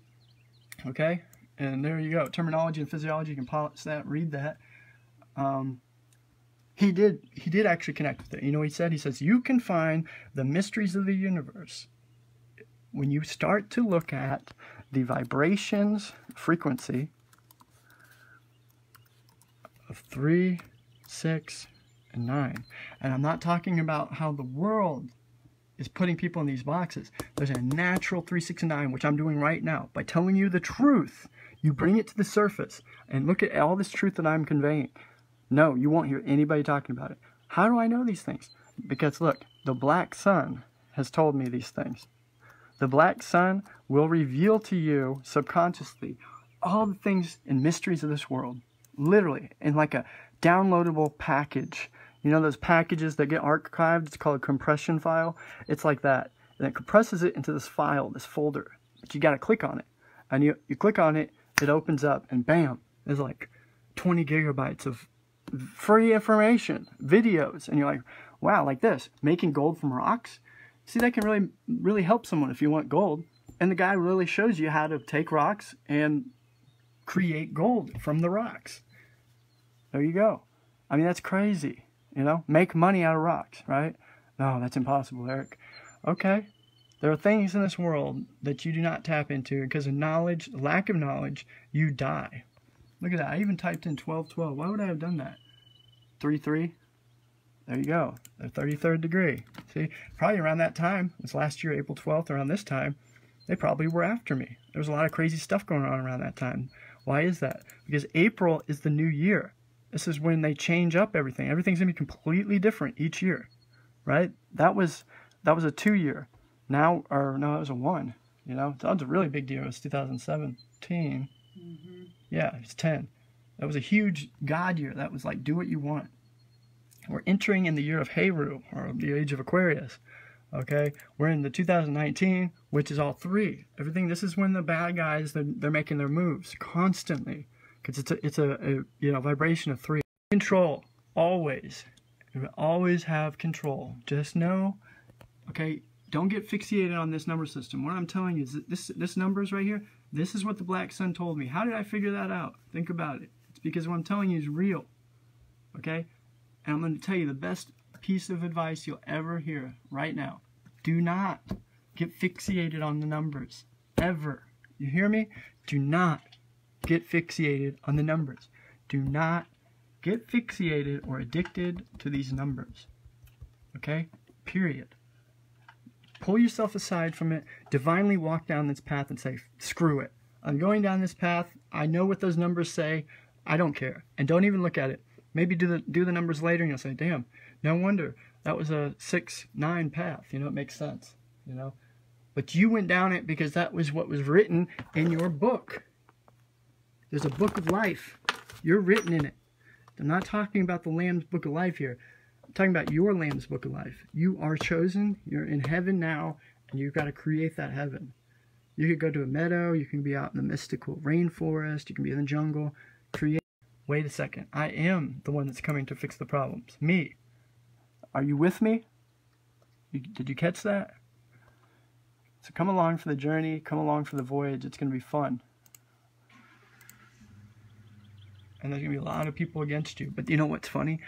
Okay? And there you go. Terminology and physiology, you can polish that, read that. He did actually connect with it. You know what he said? He says, you can find the mysteries of the universe when you start to look at the vibrations, frequency of 3, 6, and 9. And I'm not talking about how the world is putting people in these boxes. There's a natural 3, 6, and 9, which I'm doing right now. By telling you the truth, you bring it to the surface and look at all this truth that I'm conveying. No, you won't hear anybody talking about it. How do I know these things? Because look, the Black Sun has told me these things. The Black Sun will reveal to you subconsciously all the things and mysteries of this world. Literally, in like a downloadable package. You know those packages that get archived? It's called a compression file. It's like that. And it compresses it into this file, this folder. But you got to click on it. And you click on it, it opens up, and bam, there's like 20 gigabytes of free information, videos. And you're like, wow, like this, making gold from rocks? See, that can really help someone if you want gold. And the guy really shows you how to take rocks and create gold from the rocks. There you go. I mean, that's crazy. You know, make money out of rocks, right? No, that's impossible, Eric. Okay. There are things in this world that you do not tap into because of knowledge, lack of knowledge, you die. Look at that. I even typed in 1212. Why would I have done that? 3-3. There you go. The 33rd degree. See, probably around that time, it was last year, April 12th, around this time, they probably were after me. There was a lot of crazy stuff going on around that time. Why is that? Because April is the new year. This is when they change up everything. Everything's going to be completely different each year, right? That was a 2-year. Now, or no, that was a 1. You know, that was a really big deal. It was 2017. Mm-hmm. Yeah, it's 10. That was a huge God year. That was like, do what you want. We're entering in the year of Heru, or the age of Aquarius. Okay, we're in the 2019, which is all 3. Everything. This is when the bad guys they're making their moves constantly, because it's a you know, vibration of 3. Control always. You always have control. Just know, okay. Don't get fixated on this number system. What I'm telling you is that this numbers right here. This is what the Black Sun told me. How did I figure that out? Think about it. It's because what I'm telling you is real. Okay. And I'm going to tell you the best piece of advice you'll ever hear right now. Do not get fixated on the numbers. Ever. You hear me? Do not get fixated on the numbers. Do not get fixated or addicted to these numbers. Okay? Period. Pull yourself aside from it. Divinely walk down this path and say, screw it. I'm going down this path. I know what those numbers say. I don't care. And don't even look at it. Maybe do the numbers later and you'll say, damn, no wonder that was a 6-9 path. You know, it makes sense, you know. But you went down it because that was what was written in your book. There's a book of life. You're written in it. I'm not talking about the Lamb's book of life here. I'm talking about your Lamb's book of life. You are chosen. You're in heaven now, and you've got to create that heaven. You could go to a meadow. You can be out in the mystical rainforest. You can be in the jungle. Create. Wait a second. I am the one that's coming to fix the problems. Me. Are you with me? Did you catch that? So come along for the journey. Come along for the voyage. It's going to be fun. And there's going to be a lot of people against you. But you know what's funny?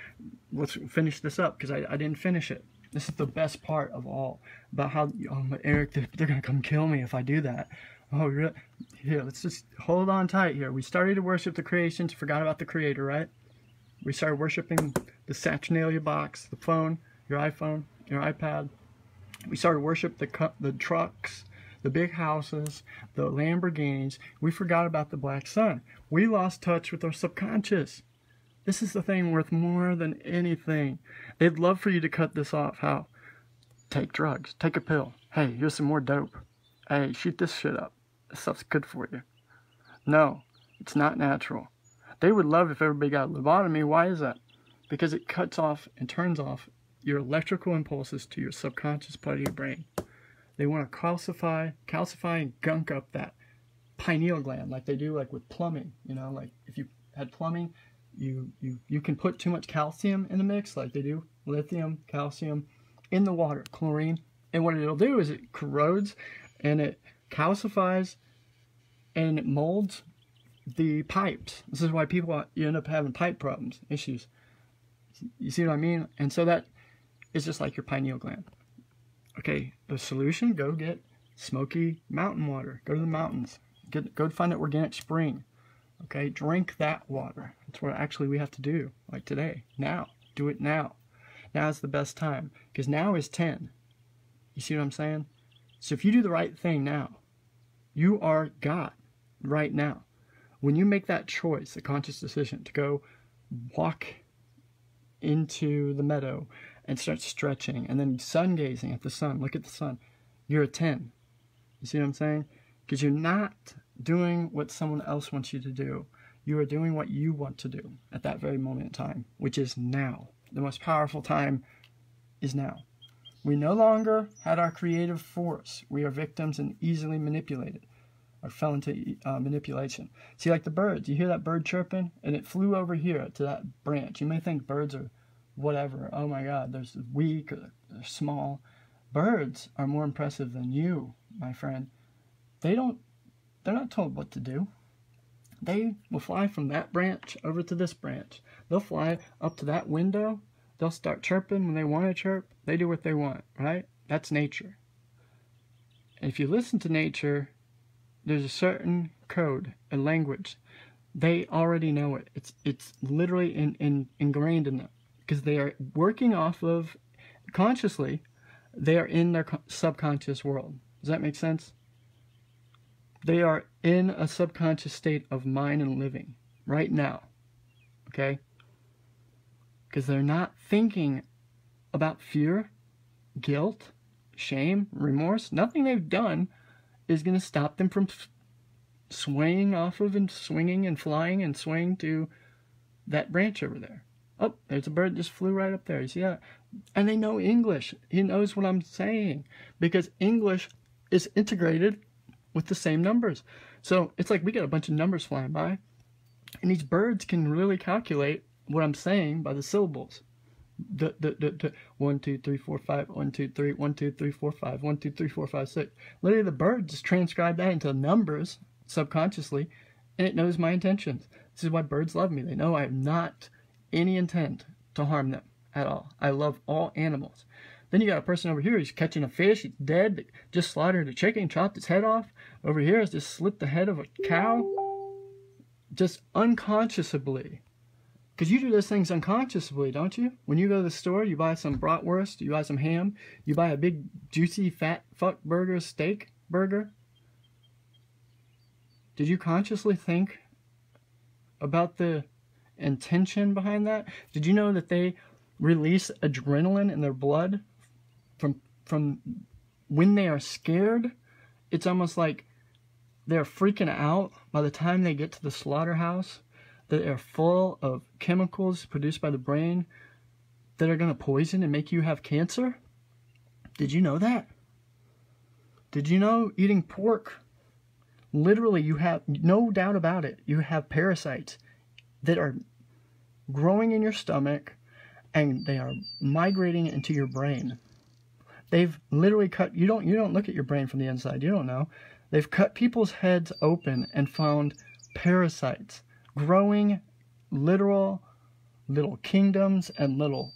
Let's finish this up because I didn't finish it. This is the best part of all. About how, oh, Eric, they're going to come kill me if I do that. Oh, really? Here, let's just hold on tight here. We started to worship the creations, forgot about the creator, right? We started worshiping the Saturnalia box, the phone. your iPhone, your iPad. We started to worship the trucks, the big houses, the Lamborghinis. We forgot about the black sun. We lost touch with our subconscious. This is the thing worth more than anything. They'd love for you to cut this off. How? Take drugs. Take a pill. Hey, here's some more dope. Hey, shoot this shit up. This stuff's good for you. No, it's not natural. They would love if everybody got a lobotomy. Why is that? Because it cuts off and turns off your electrical impulses to your subconscious part of your brain. They want to calcify and gunk up that pineal gland like they do like with plumbing. You know, like if you had plumbing, you can put too much calcium in the mix like they do, lithium, calcium, in the water, chlorine. And what it'll do is it corrodes and it calcifies and it molds the pipes. This is why you end up having pipe problems, issues. You see what I mean? And so that is just like your pineal gland. Okay, the solution, go get smoky mountain water. Go to the mountains. Go find an organic spring. Okay, drink that water. That's what actually we have to do, like today, now. Do it now. Now is the best time, because now is 10. You see what I'm saying? So if you do the right thing now, you are God right now. When you make that choice, a conscious decision to go walk into the meadow and start stretching and then sun gazing at the sun, look at the sun, you're a 10. You see what I'm saying? Because you're not doing what someone else wants you to do. You are doing what you want to do at that very moment in time, which is now. The most powerful time is now. We no longer had our creative force. We are victims and easily manipulated, or fell into manipulation. See, like the birds, you hear that bird chirping, and it flew over here to that branch. You may think birds are whatever. Oh my God, they're weak or they're small. Birds are more impressive than you, my friend. They're not told what to do. They will fly from that branch over to this branch. They'll fly up to that window. They'll start chirping when they want to chirp. They do what they want, right? That's nature. And if you listen to nature, there's a certain code, a language. They already know it. It's literally ingrained in them. Because they are working off of, consciously, they are in their subconscious world. Does that make sense? They are in a subconscious state of mind and living right now. Okay? Because they're not thinking about fear, guilt, shame, remorse. Nothing they've done is going to stop them from swaying off of and swinging and flying and swaying to that branch over there. Oh, there's a bird just flew right up there. You see that? And they know English. He knows what I'm saying. Because English is integrated with the same numbers. So it's like we got a bunch of numbers flying by. And these birds can really calculate what I'm saying by the syllables. 1, 2, 3, 4, 5, 1, 2, 3, 1, 2, 3, 4, 5, 1, 2, 3, 4, 5, 6. Literally the bird just transcribed that into numbers subconsciously, and it knows my intentions. This is why birds love me. They know I have not any intent to harm them at all. I love all animals. Then you got a person over here, he's catching a fish, he's dead, just slaughtered a chicken, chopped its head off. Over here has just slit the head of a cow, just unconsciously. Because you do those things unconsciously, don't you? When you go to the store, you buy some bratwurst, you buy some ham, you buy a big, juicy, fat fuck burger, steak burger. Did you consciously think about the intention behind that? Did you know that they release adrenaline in their blood from when they are scared? It's almost like they're freaking out by the time they get to the slaughterhouse. That are full of chemicals produced by the brain that are going to poison and make you have cancer? Did you know that? Did you know eating pork, literally you have, no doubt about it, you have parasites that are growing in your stomach and they are migrating into your brain. They've literally cut, you don't look at your brain from the inside, you don't know. They've cut people's heads open and found parasites growing literal little kingdoms and little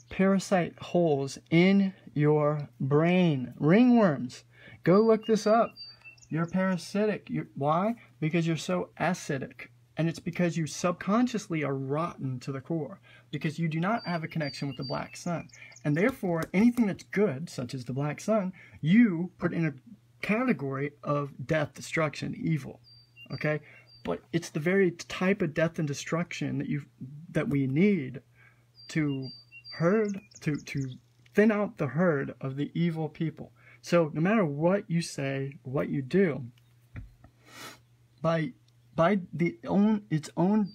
parasite holes in your brain. Ringworms. Go look this up. You're parasitic. Why? Because you're so acidic. And it's because you subconsciously are rotten to the core, because you do not have a connection with the black sun. And therefore, anything that's good, such as the black sun, you put in a category of death, destruction, evil. Okay? But it's the very type of death and destruction that we need to thin out the herd of the evil people. So no matter what you say, what you do, by its own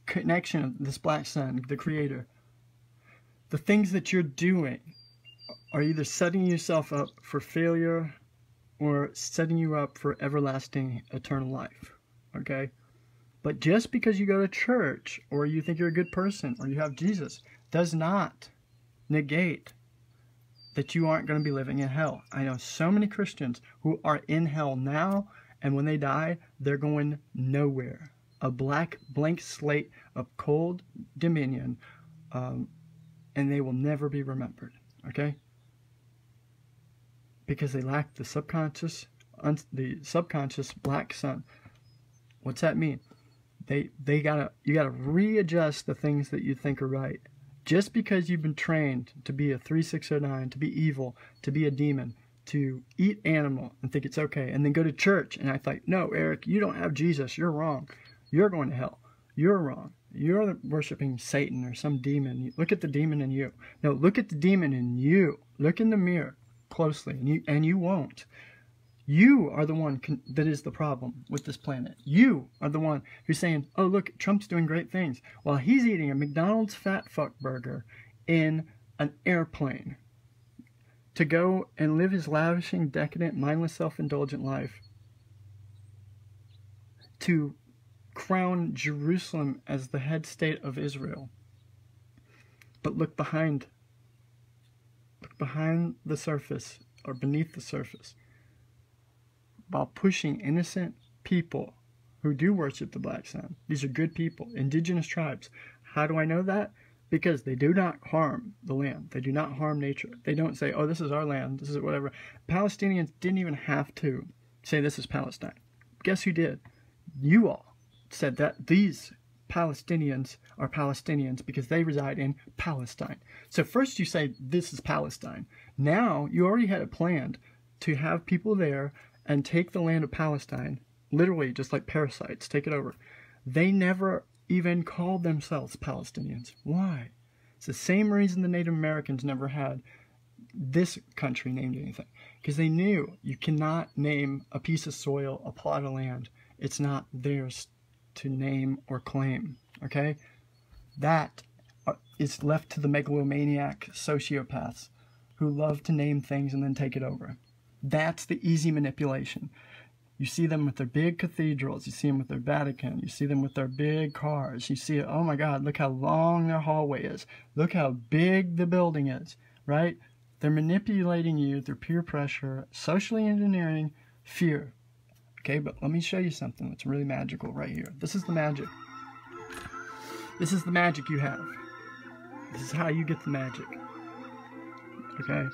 connection of this black sun, the creator, the things that you're doing are either setting yourself up for failure or setting you up for everlasting eternal life. Okay? But just because you go to church or you think you're a good person or you have Jesus does not negate that you aren't going to be living in hell. I know so many Christians who are in hell now, and when they die, they're going nowhere. A blank slate of cold dominion, and they will never be remembered. Okay? Because they lack the subconscious black sun. What's that mean? You gotta readjust the things that you think are right. Just because you've been trained to be a 3609, to be evil, to be a demon, to eat animal and think it's okay, and then go to church and I thought, no, Eric, you don't have Jesus. You're wrong. You're going to hell. You're wrong. You're worshiping Satan or some demon. Look at the demon in you. No, look at the demon in you. Look in the mirror closely, and you won't. You are the one that is the problem with this planet. You are the one who's saying, oh, look, Trump's doing great things, while he's eating a McDonald's fat fuck burger in an airplane to go and live his lavishing, decadent, mindless, self-indulgent life to crown Jerusalem as the head state of Israel. But look behind the surface, or beneath the surface, while pushing innocent people who do worship the black sun. These are good people, indigenous tribes. How do I know that? Because they do not harm the land. They do not harm nature. They don't say, oh, this is our land, this is whatever. Palestinians didn't even have to say this is Palestine. Guess who did? You all said that these Palestinians are Palestinians because they reside in Palestine. So first you say this is Palestine. Now you already had it planned to have people there and take the land of Palestine, literally just like parasites, take it over. They never even called themselves Palestinians. Why? It's the same reason the Native Americans never had this country named anything. Because they knew you cannot name a piece of soil, a plot of land. It's not theirs to name or claim. Okay? That is left to the megalomaniac sociopaths who love to name things and then take it over. That's the easy manipulation. You see them with their big cathedrals. You see them with their Vatican. You see them with their big cars. You see, oh my God, look how long their hallway is. Look how big the building is, right? They're manipulating you through peer pressure, socially engineering, fear. Okay, but let me show you something that's really magical right here. This is the magic. This is the magic you have. This is how you get the magic. Okay?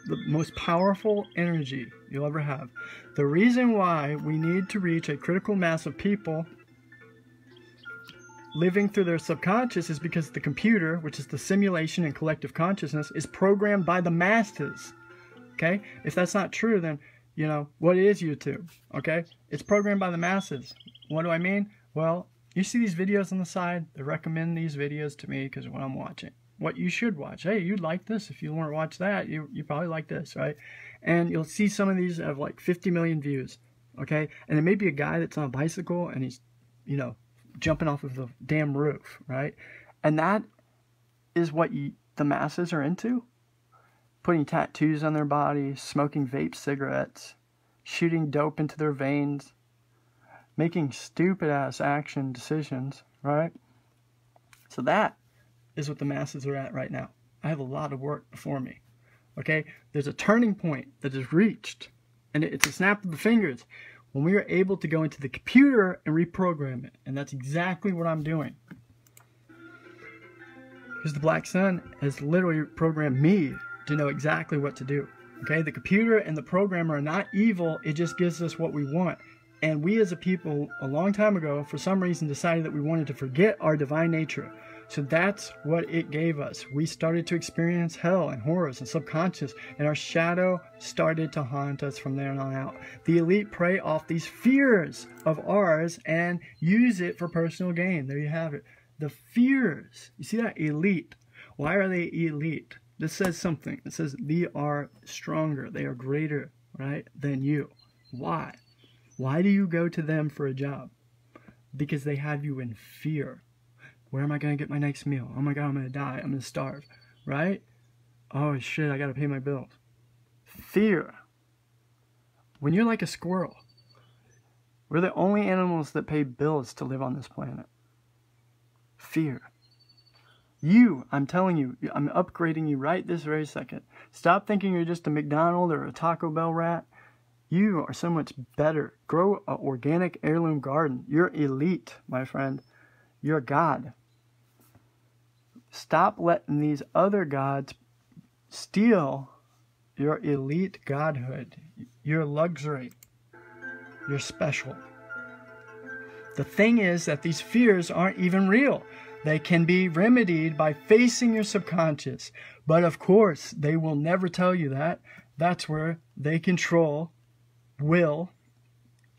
The most powerful energy you'll ever have. The reason why we need to reach a critical mass of people living through their subconscious is because the computer, which is the simulation and collective consciousness, is programmed by the masses. Okay? If that's not true, then, you know, what is YouTube? Okay? It's programmed by the masses. What do I mean? Well, you see these videos on the side? They recommend these videos to me because of what I'm watching. What you should watch. Hey, you'd like this. If you want to watch that, you probably like this, right? And you'll see some of these have like 50 million views, okay? And it may be a guy that's on a bicycle and he's, you know, jumping off of the damn roof, right? And that is what the masses are into. Putting tattoos on their body, smoking vape cigarettes, shooting dope into their veins, making stupid-ass action decisions, right? So that is what the masses are at right now. I have a lot of work before me. Okay? There's a turning point that is reached. And it's a snap of the fingers when we are able to go into the computer and reprogram it. And that's exactly what I'm doing. Because the black sun has literally programmed me to know exactly what to do. Okay? The computer and the programmer are not evil. It just gives us what we want. And we as a people, a long time ago, for some reason, decided that we wanted to forget our divine nature. So that's what it gave us. We started to experience hell and horrors and subconscious, and our shadow started to haunt us from there on out. The elite prey off these fears of ours and use it for personal gain. There you have it. The fears. You see that? Elite. Why are they elite? This says something. It says they are stronger. They are greater, right, than you. Why? Why do you go to them for a job? Because they have you in fear. Where am I going to get my next meal? Oh my God, I'm going to die. I'm going to starve, right? Oh shit, I got to pay my bills. Fear. When you're like a squirrel, we're the only animals that pay bills to live on this planet. Fear. You, I'm telling you, I'm upgrading you right this very second. Stop thinking you're just a McDonald's or a Taco Bell rat. You are so much better. Grow an organic heirloom garden. You're elite, my friend. You're a god. Stop letting these other gods steal your elite godhood. Your luxury. You're special. The thing is that these fears aren't even real. They can be remedied by facing your subconscious. But of course, they will never tell you that. That's where they control, will,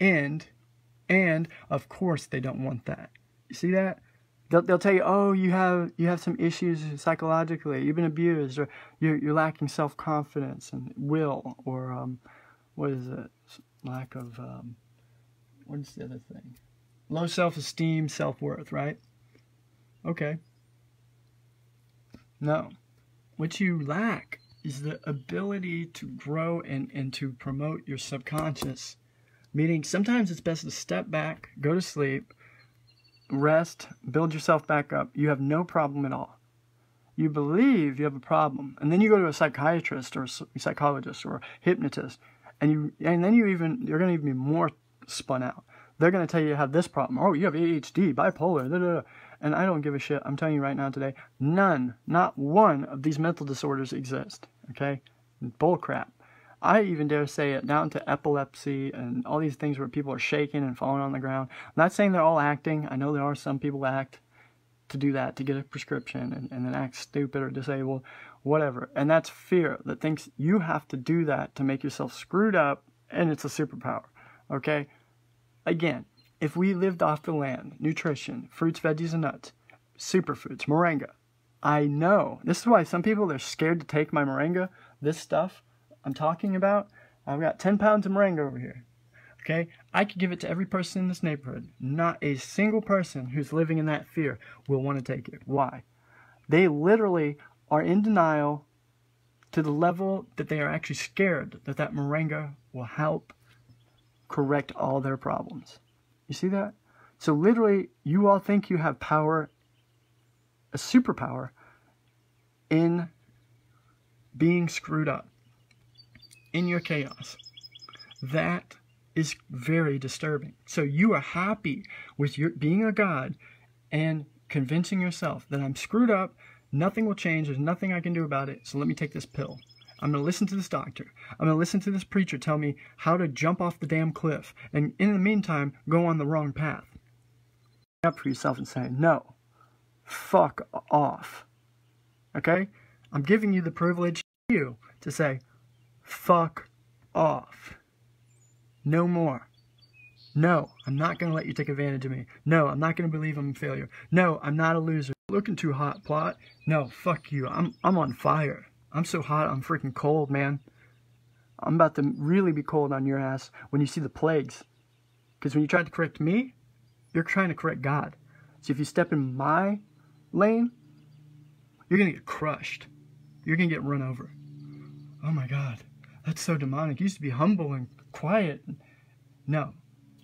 end, and of course they don't want that. You see that? They'll tell you, oh, you have some issues psychologically. You've been abused, or you're lacking self-confidence and will, or what is it? Lack of what is the other thing? Low self-esteem, self-worth, right? Okay. No. What you lack is the ability to grow and to promote your subconscious. Meaning sometimes it's best to step back, go to sleep, rest, build yourself back up. You have no problem at all. You believe you have a problem, and then you go to a psychiatrist or a psychologist or a hypnotist, and then you're going to even be more spun out. They're going to tell you have this problem. Oh, you have ADHD, bipolar, da, da, da. And I don't give a shit. I'm telling you right now today, none, not one of these mental disorders exist. Okay? Bull crap. I even dare say it, down to epilepsy and all these things where people are shaking and falling on the ground. I'm not saying they're all acting. I know there are some people act to do that, to get a prescription and then act stupid or disabled, whatever. And that's fear that thinks you have to do that to make yourself screwed up, and it's a superpower. Okay? Again, if we lived off the land, nutrition, fruits, veggies, and nuts, superfoods, moringa, I know. This is why some people, they're scared to take my moringa, this stuff I'm talking about. I've got 10 pounds of moringa over here. Okay? I could give it to every person in this neighborhood. Not a single person who's living in that fear will want to take it. Why? They literally are in denial to the level that they are actually scared that that moringa will help correct all their problems. You see that? So literally, you all think you have power, a superpower, in being screwed up, in your chaos. That is very disturbing. So you are happy with your being a god and convincing yourself that I'm screwed up, nothing will change, there's nothing I can do about it, so let me take this pill. I'm going to listen to this doctor. I'm going to listen to this preacher tell me how to jump off the damn cliff. And in the meantime, go on the wrong path. Stand up for yourself and say, no, fuck off. Okay? I'm giving you the privilege to say, fuck off. No more. No, I'm not going to let you take advantage of me. No, I'm not going to believe I'm a failure. No, I'm not a loser. Looking too hot, plot. No, fuck you. I'm on fire. I'm so hot, I'm freaking cold, man. I'm about to really be cold on your ass when you see the plagues. Because when you try to correct me, you're trying to correct God. So if you step in my lane, you're going to get crushed. You're going to get run over. Oh my God, that's so demonic. You used to be humble and quiet. No,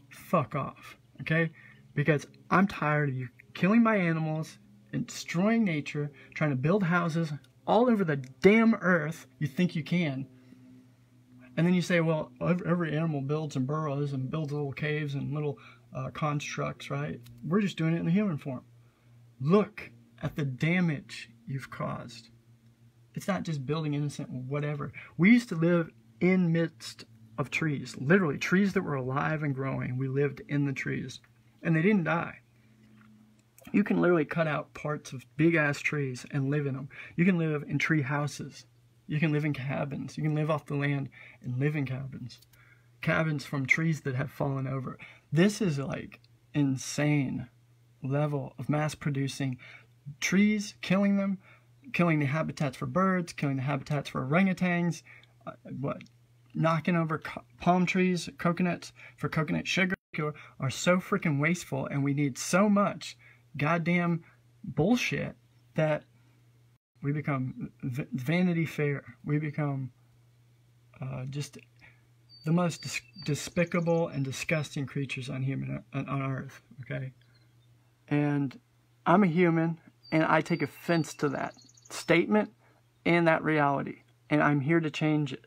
fuck off, okay? Because I'm tired of you killing my animals and destroying nature, trying to build houses all over the damn earth. You think you can. And then you say, well, every animal builds and burrows and builds little caves and little constructs, right? We're just doing it in the human form. Look at the damage you've caused. It's not just building innocent whatever. We used to live in midst of trees. Literally, trees that were alive and growing. We lived in the trees. And they didn't die. You can literally cut out parts of big-ass trees and live in them. You can live in tree houses. You can live in cabins. You can live off the land and live in cabins. Cabins from trees that have fallen over. This is like insane level of mass producing trees, killing them, killing the habitats for birds, killing the habitats for orangutans, knocking over palm trees, coconuts for coconut sugar are so freaking wasteful, and we need so much goddamn bullshit that we become Vanity Fair. We become just the most despicable and disgusting creatures on Earth, okay? And I'm a human, and I take offense to that statement and that reality, and I'm here to change it.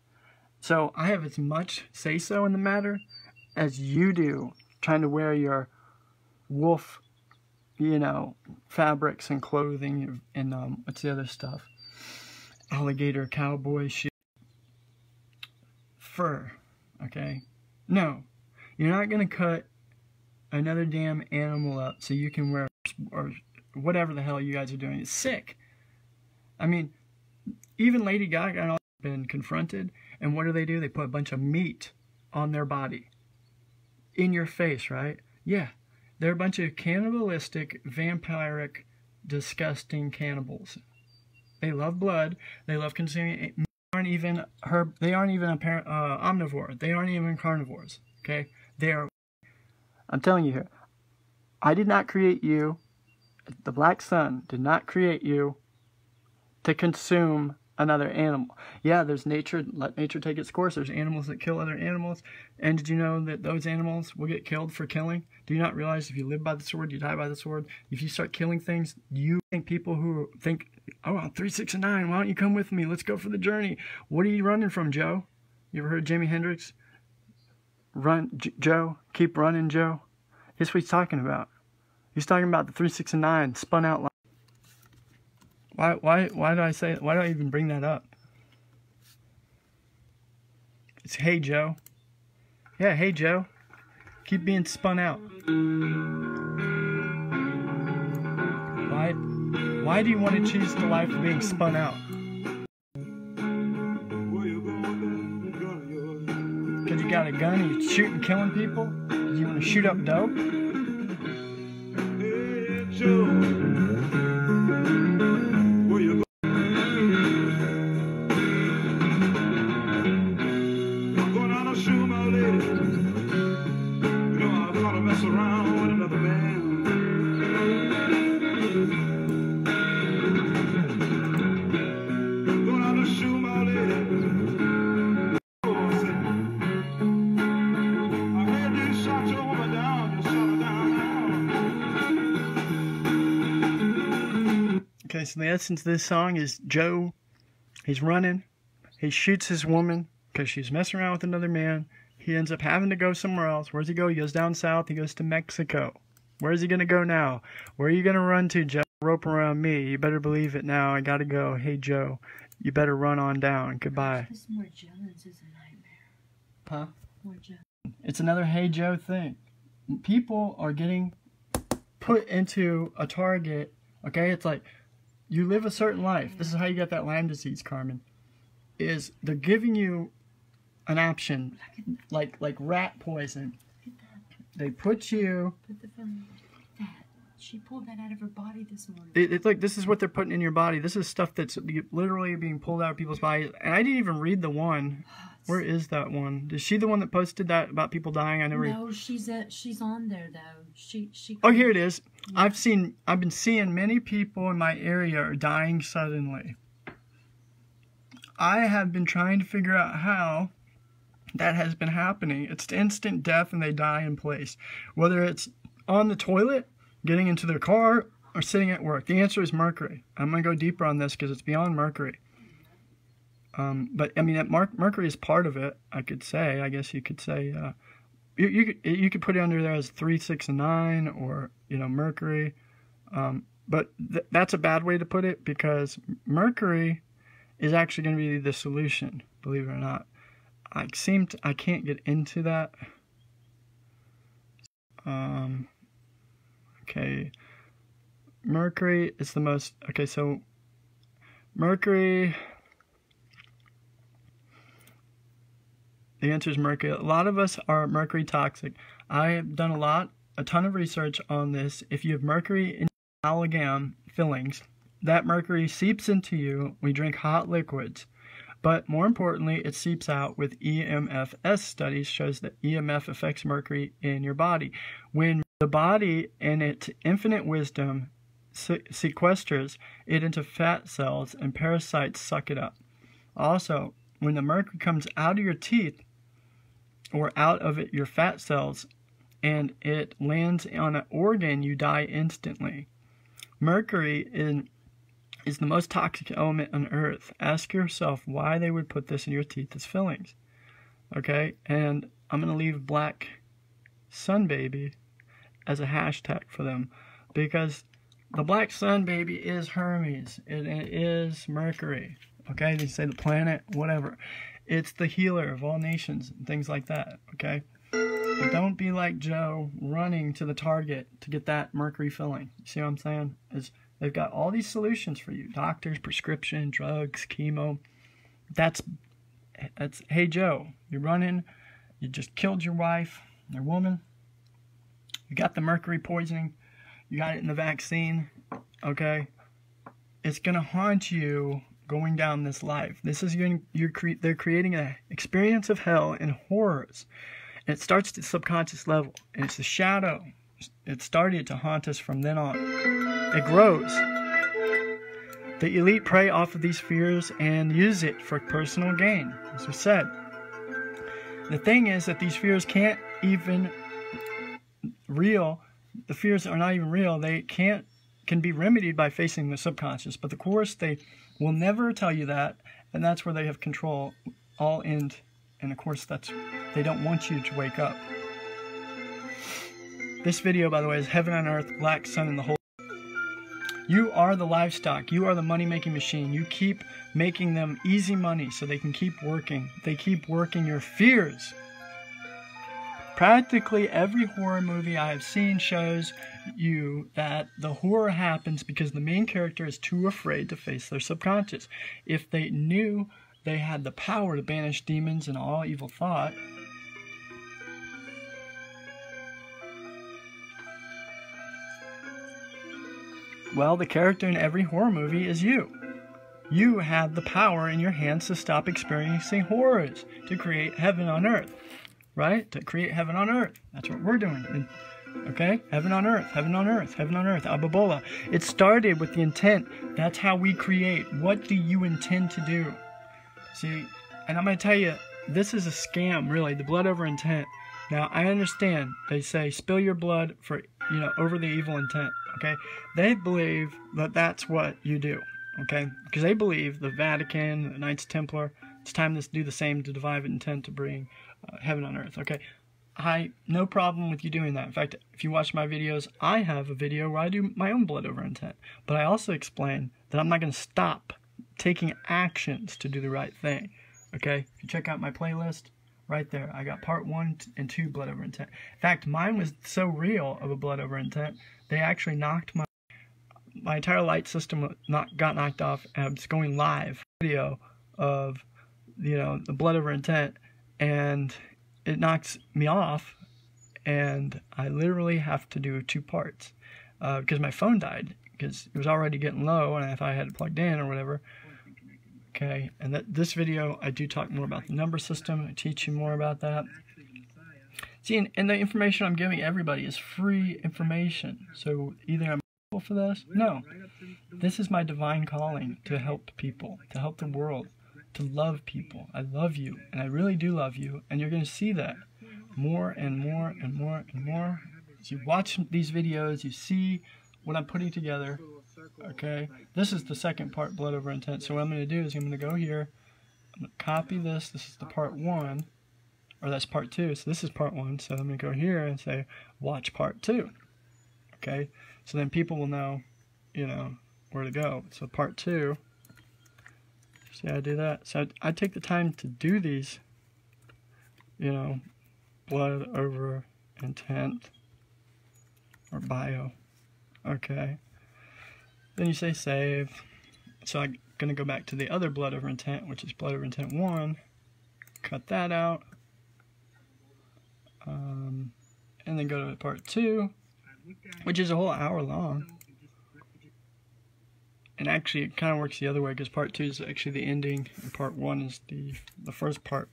So I have as much say-so in the matter as you do, trying to wear your wolf, you know, fabrics and clothing and what's the other stuff? Alligator, cowboy shit. Fur, okay? No, you're not going to cut another damn animal up so you can wear, or whatever the hell you guys are doing. It's sick. I mean, even Lady Gaga and all have been confronted, and what do? They put a bunch of meat on their body. In your face, right? Yeah. They're a bunch of cannibalistic, vampiric, disgusting cannibals. They love blood. They love consuming. They aren't even omnivore. They aren't even carnivores. Okay? They are. I'm telling you here. I did not create you. The Black Sun did not create you to consume another animal. Yeah, there's nature. Let nature take its course. There's animals that kill other animals. And did you know that those animals will get killed for killing? Do you not realize if you live by the sword, you die by the sword? If you start killing things, you think people who think, oh, I'm 3, 6, and 9. Why don't you come with me? Let's go for the journey. What are you running from, Joe? You ever heard Jimi Hendrix? Run, Joe. Keep running, Joe. Here's what he's talking about. He's talking about the 3, 6, and 9 spun out life. Why do I say, why do I even bring that up? It's hey Joe. Yeah, hey Joe. Keep being spun out. Why do you want to choose the life of being spun out? Because you got a gun and you're shooting, killing people? Because you want to shoot up dope? Hey Joe. Okay, so the essence of this song is Joe, he's running, he shoots his woman because she's messing around with another man. He ends up having to go somewhere else. Where does he go? He goes down south, he goes to Mexico. Where is he going to go now? Where are you going to run to, Joe? Rope around me. You better believe it now. I got to go. Hey, Joe, you better run on down. Goodbye. This more Jones is a nightmare. Huh? More Jones. It's another Hey Joe thing. People are getting put into a target, okay? It's like, you live a certain life. This is how you get that Lyme disease, Carmen. Is they're giving you an option, like rat poison. They put you... Put the phone that. She pulled that out of her body this morning. It's like, this is what they're putting in your body. This is stuff that's literally being pulled out of people's bodies. And I didn't even read the one. Where is that one? Is she the one that posted that about people dying? I never. No, she's on there though. She. Oh, here it is. Yeah. I've been seeing many people in my area are dying suddenly. I have been trying to figure out how that has been happening. It's instant death and they die in place. Whether it's on the toilet, getting into their car, or sitting at work. The answer is mercury. I'm going to go deeper on this because it's beyond mercury. But I mean, mercury is part of it. I could say. I guess you could say. You could put it under there as 3, 6, and 9, or mercury. But that's a bad way to put it because mercury is actually going to be the solution. Believe it or not. I can't get into that. Okay. Mercury is the most, okay, so Mercury, the answer is Mercury. A lot of us are mercury toxic. I have done a ton of research on this. If you have mercury in amalgam fillings, that mercury seeps into you. We drink hot liquids. But more importantly, it seeps out with EMFs. Studies shows that EMF affects mercury in your body. When the body, in its infinite wisdom, sequesters it into fat cells and parasites suck it up. Also, when the mercury comes out of your teeth or out of your fat cells and it lands on an organ, you die instantly. Mercury is the most toxic element on Earth. Ask yourself why they would put this in your teeth as fillings. Okay, and I'm going to leave BlackSunBABY as a hashtag for them, because the BlackSunBABY is Hermes. It is Mercury. Okay, they say the planet, whatever. It's the healer of all nations and things like that. Okay, but don't be like Joe running to the Target to get that Mercury filling. You see what I'm saying? They've got all these solutions for you. Doctors, prescription, drugs, chemo. That's hey Joe, you're running, you just killed your wife, your woman. You got the mercury poisoning. You got it in the vaccine. Okay? It's going to haunt you going down this life. This is they're creating an experience of hell and horrors. And it starts at the subconscious level. And it's the shadow. It started to haunt us from then on. It grows. The elite prey off of these fears and use it for personal gain, as we said. The thing is that these fears can't even the fears are not even real. They can be remedied by facing the subconscious. But of course, they will never tell you that, and that's where they have control, all end. And of course, they don't want you to wake up. This video, by the way, is Heaven on Earth, Black Sun, and the whole. You are the livestock. You are the money-making machine. You keep making them easy money so they can keep working. They keep working your fears. Practically every horror movie I have seen shows you that the horror happens because the main character is too afraid to face their subconscious. If they knew they had the power to banish demons and all evil thought, well, the character in every horror movie is you. You have the power in your hands to stop experiencing horrors, to create heaven on earth. Right? To create heaven on earth. That's what we're doing. Okay? Heaven on earth, heaven on earth, heaven on earth. Abbabole. It started with the intent. That's how we create. What do you intend to do? See, and I'm going to tell you, this is a scam, really. The blood over intent. Now, I understand. They say, spill your blood for, over the evil intent. Okay? They believe that that's what you do. Okay? Because they believe the Vatican, the Knights Templar, it's time to do the same to divine intent to bring heaven on earth. Okay, no problem with you doing that. In fact, if you watch my videos, I have a video where I do my own blood over intent. But I also explain that I'm not going to stop taking actions to do the right thing. Okay, if you check out my playlist, right there, I got part 1 and 2 blood over intent. In fact, mine was so real of a blood over intent, they actually knocked my entire light system got knocked off, and it's going live video of the blood over intent, and it knocks me off, and I literally have to do 2 parts because my phone died, because it was already getting low, and if I had it plugged in or whatever. Okay, and this video I do talk more about the number system. I teach you more about that. See, and the information I'm giving everybody is free information, so either I'm for this, no, this is my divine calling, to help people, to help the world, to love people. I love you, and I really do love you, and you're going to see that more and more and more and more. As you watch these videos, you see what I'm putting together. Okay, this is the second part, blood over intent. So what I'm going to do is I'm going to go here, I'm going to copy this. This is the part 1, or that's part 2. So this is part 1. So I'm going to go here and say watch part 2. Okay, so then people will know, where to go. So part 2. See how I do that? So I take the time to do these you know, blood over intent or bio. Okay. Then you say save. So I'm going to go back to the other blood over intent, which is blood over intent 1. Cut that out. And then go to part 2, which is a whole hour long. And actually, it kind of works the other way, because part 2 is actually the ending, and part 1 is the first part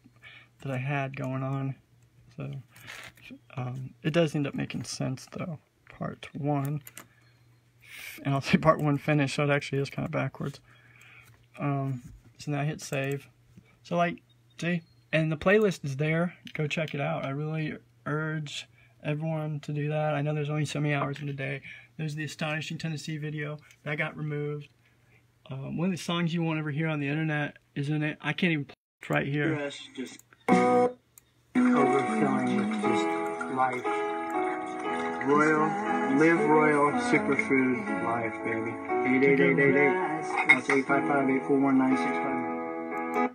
that I had going on. So it does end up making sense, though. Part 1, and I'll say part 1 finished, so it actually is kind of backwards. So now I hit save. So like, see, and the playlist is there. Go check it out. I really urge everyone to do that. I know there's only so many hours in a day. There's the Astonishing Tennessee video that got removed. One of the songs you won't ever hear on the internet is in it. I can't even play it right here. Yes, just overfilling with just life. Royal, live royal, superfood life, baby. 88888. That's 855-841-965.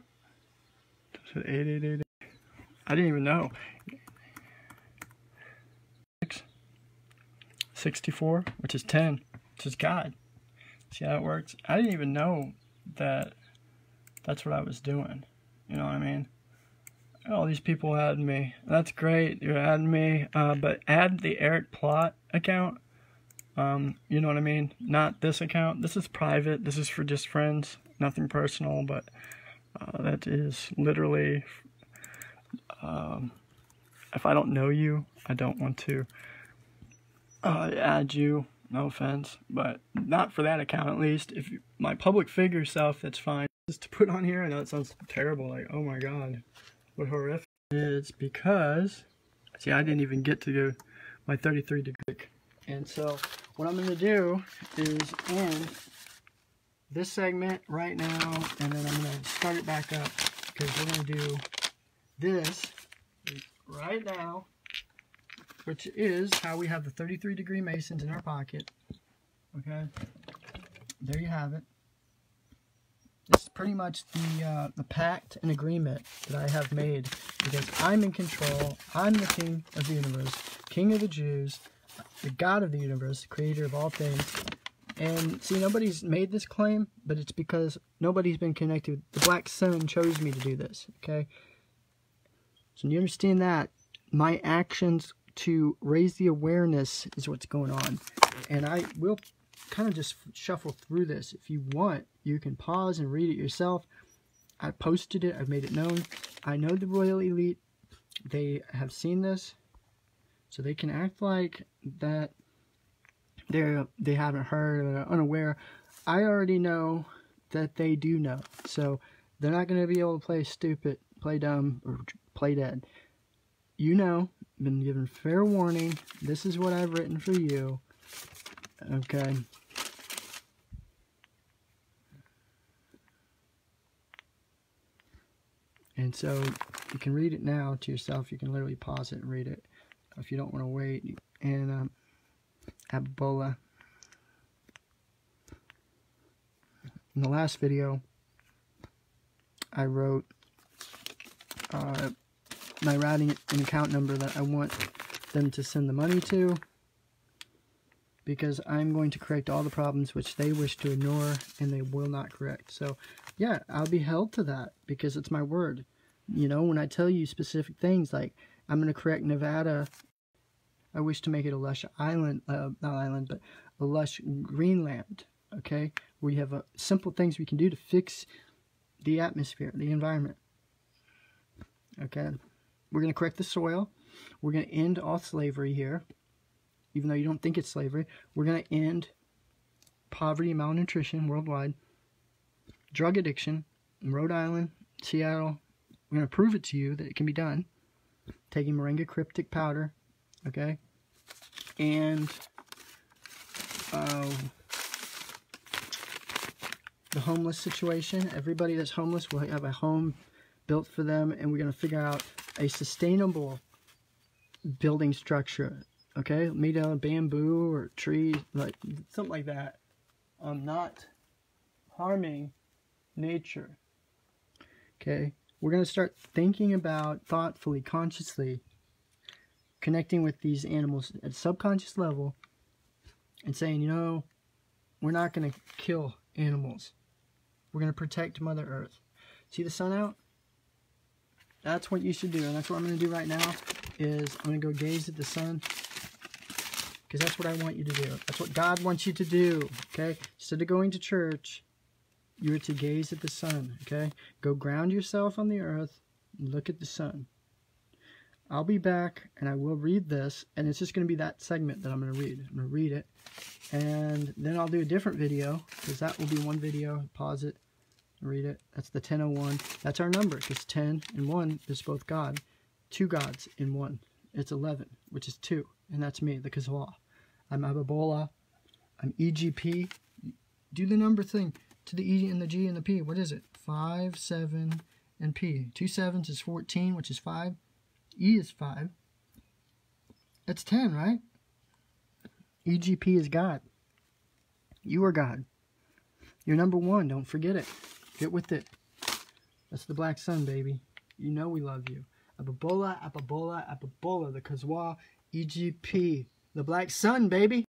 That's 8888. I didn't even know. 64, which is 10, which is God. See how it works? I didn't even know that that's what I was doing. You know what I mean? All these people add me. That's great. You're adding me. But add the Eric Plot account. You know what I mean? Not this account. This is private. This is for just friends. Nothing personal. But that is literally... if I don't know you, I don't want to add you. No offense, but not for that account at least. If you, my public figure self, that's fine. Just to put on here, I know it sounds terrible, like, oh my god, what horrific. It's because, see, I didn't even get to do my 33 degree. And so, what I'm going to do is end this segment right now, and then I'm going to start it back up, because we're going to do this right now, which is how we have the 33 degree Masons in our pocket. Okay, there you have it. This is pretty much the pact and agreement that I have made, because I'm in control. I'm the king of the universe, king of the Jews, the God of the universe, creator of all things. And see, nobody's made this claim, but it's because nobody's been connected. The Black Sun chose me to do this. Okay, so you understand that my actions to raise the awareness is what's going on. And I will kind of just shuffle through this. If you want, you can pause and read it yourself. I posted it. I've made it known. I know the royal elite. They have seen this, so they can act like that they haven't heard or they're unaware. I already know that they do know. So they're not going to be able to play stupid, play dumb, or play dead. You know, been given fair warning. This is what I've written for you. Okay. And so you can read it now to yourself. You can literally pause it and read it if you don't want to wait. And Abbabole. In the last video, I wrote my routing and account number that I want them to send the money to, because I'm going to correct all the problems which they wish to ignore and they will not correct. So yeah, I'll be held to that because it's my word. You know, when I tell you specific things like I'm going to correct Nevada, I wish to make it a lush island, not island, but a lush Greenland, okay? Where you have simple things we can do to fix the atmosphere, the environment, okay? We're going to correct the soil. We're going to end all slavery here, even though you don't think it's slavery. We're going to end poverty and malnutrition worldwide, drug addiction in Rhode Island, Seattle. We're going to prove it to you that it can be done, taking moringa cryptic powder, okay? And the homeless situation. Everybody that's homeless will have a home built for them, and we're going to figure out a sustainable building structure, okay? Made out of bamboo or trees, like something like that. Not harming nature, okay? we're going to start thinking about thoughtfully, consciously, connecting with these animals at a subconscious level and saying, you know, we're not going to kill animals. We're going to protect Mother Earth. See the sun out? That's what you should do. And that's what I'm going to do right now is I'm going to go gaze at the sun. Because that's what I want you to do. That's what God wants you to do. Okay? Instead of going to church, you are to gaze at the sun. Okay? Go ground yourself on the earth and look at the sun. I'll be back and I will read this. And it's just going to be that segment that I'm going to read. I'm going to read it. And then I'll do a different video. Because that will be one video. Pause it. Read it. That's the 1001. That's our number. Because 10 and 1 is both God. 2 gods in 1. It's 11, which is 2. And that's me, the Kazwa. I'm Abbabole. I'm EGP. Do the number thing to the E and the G and the P. What is it? 5, 7, and P. 2 7s is 14, which is 5. E is 5. That's 10, right? EGP is God. You are God. You're number 1. Don't forget it. Get with it. That's the Black Sun, baby. You know we love you. Abbabole, Abbabole, Abbabole, the Kazwa, EGP, the Black Sun, baby.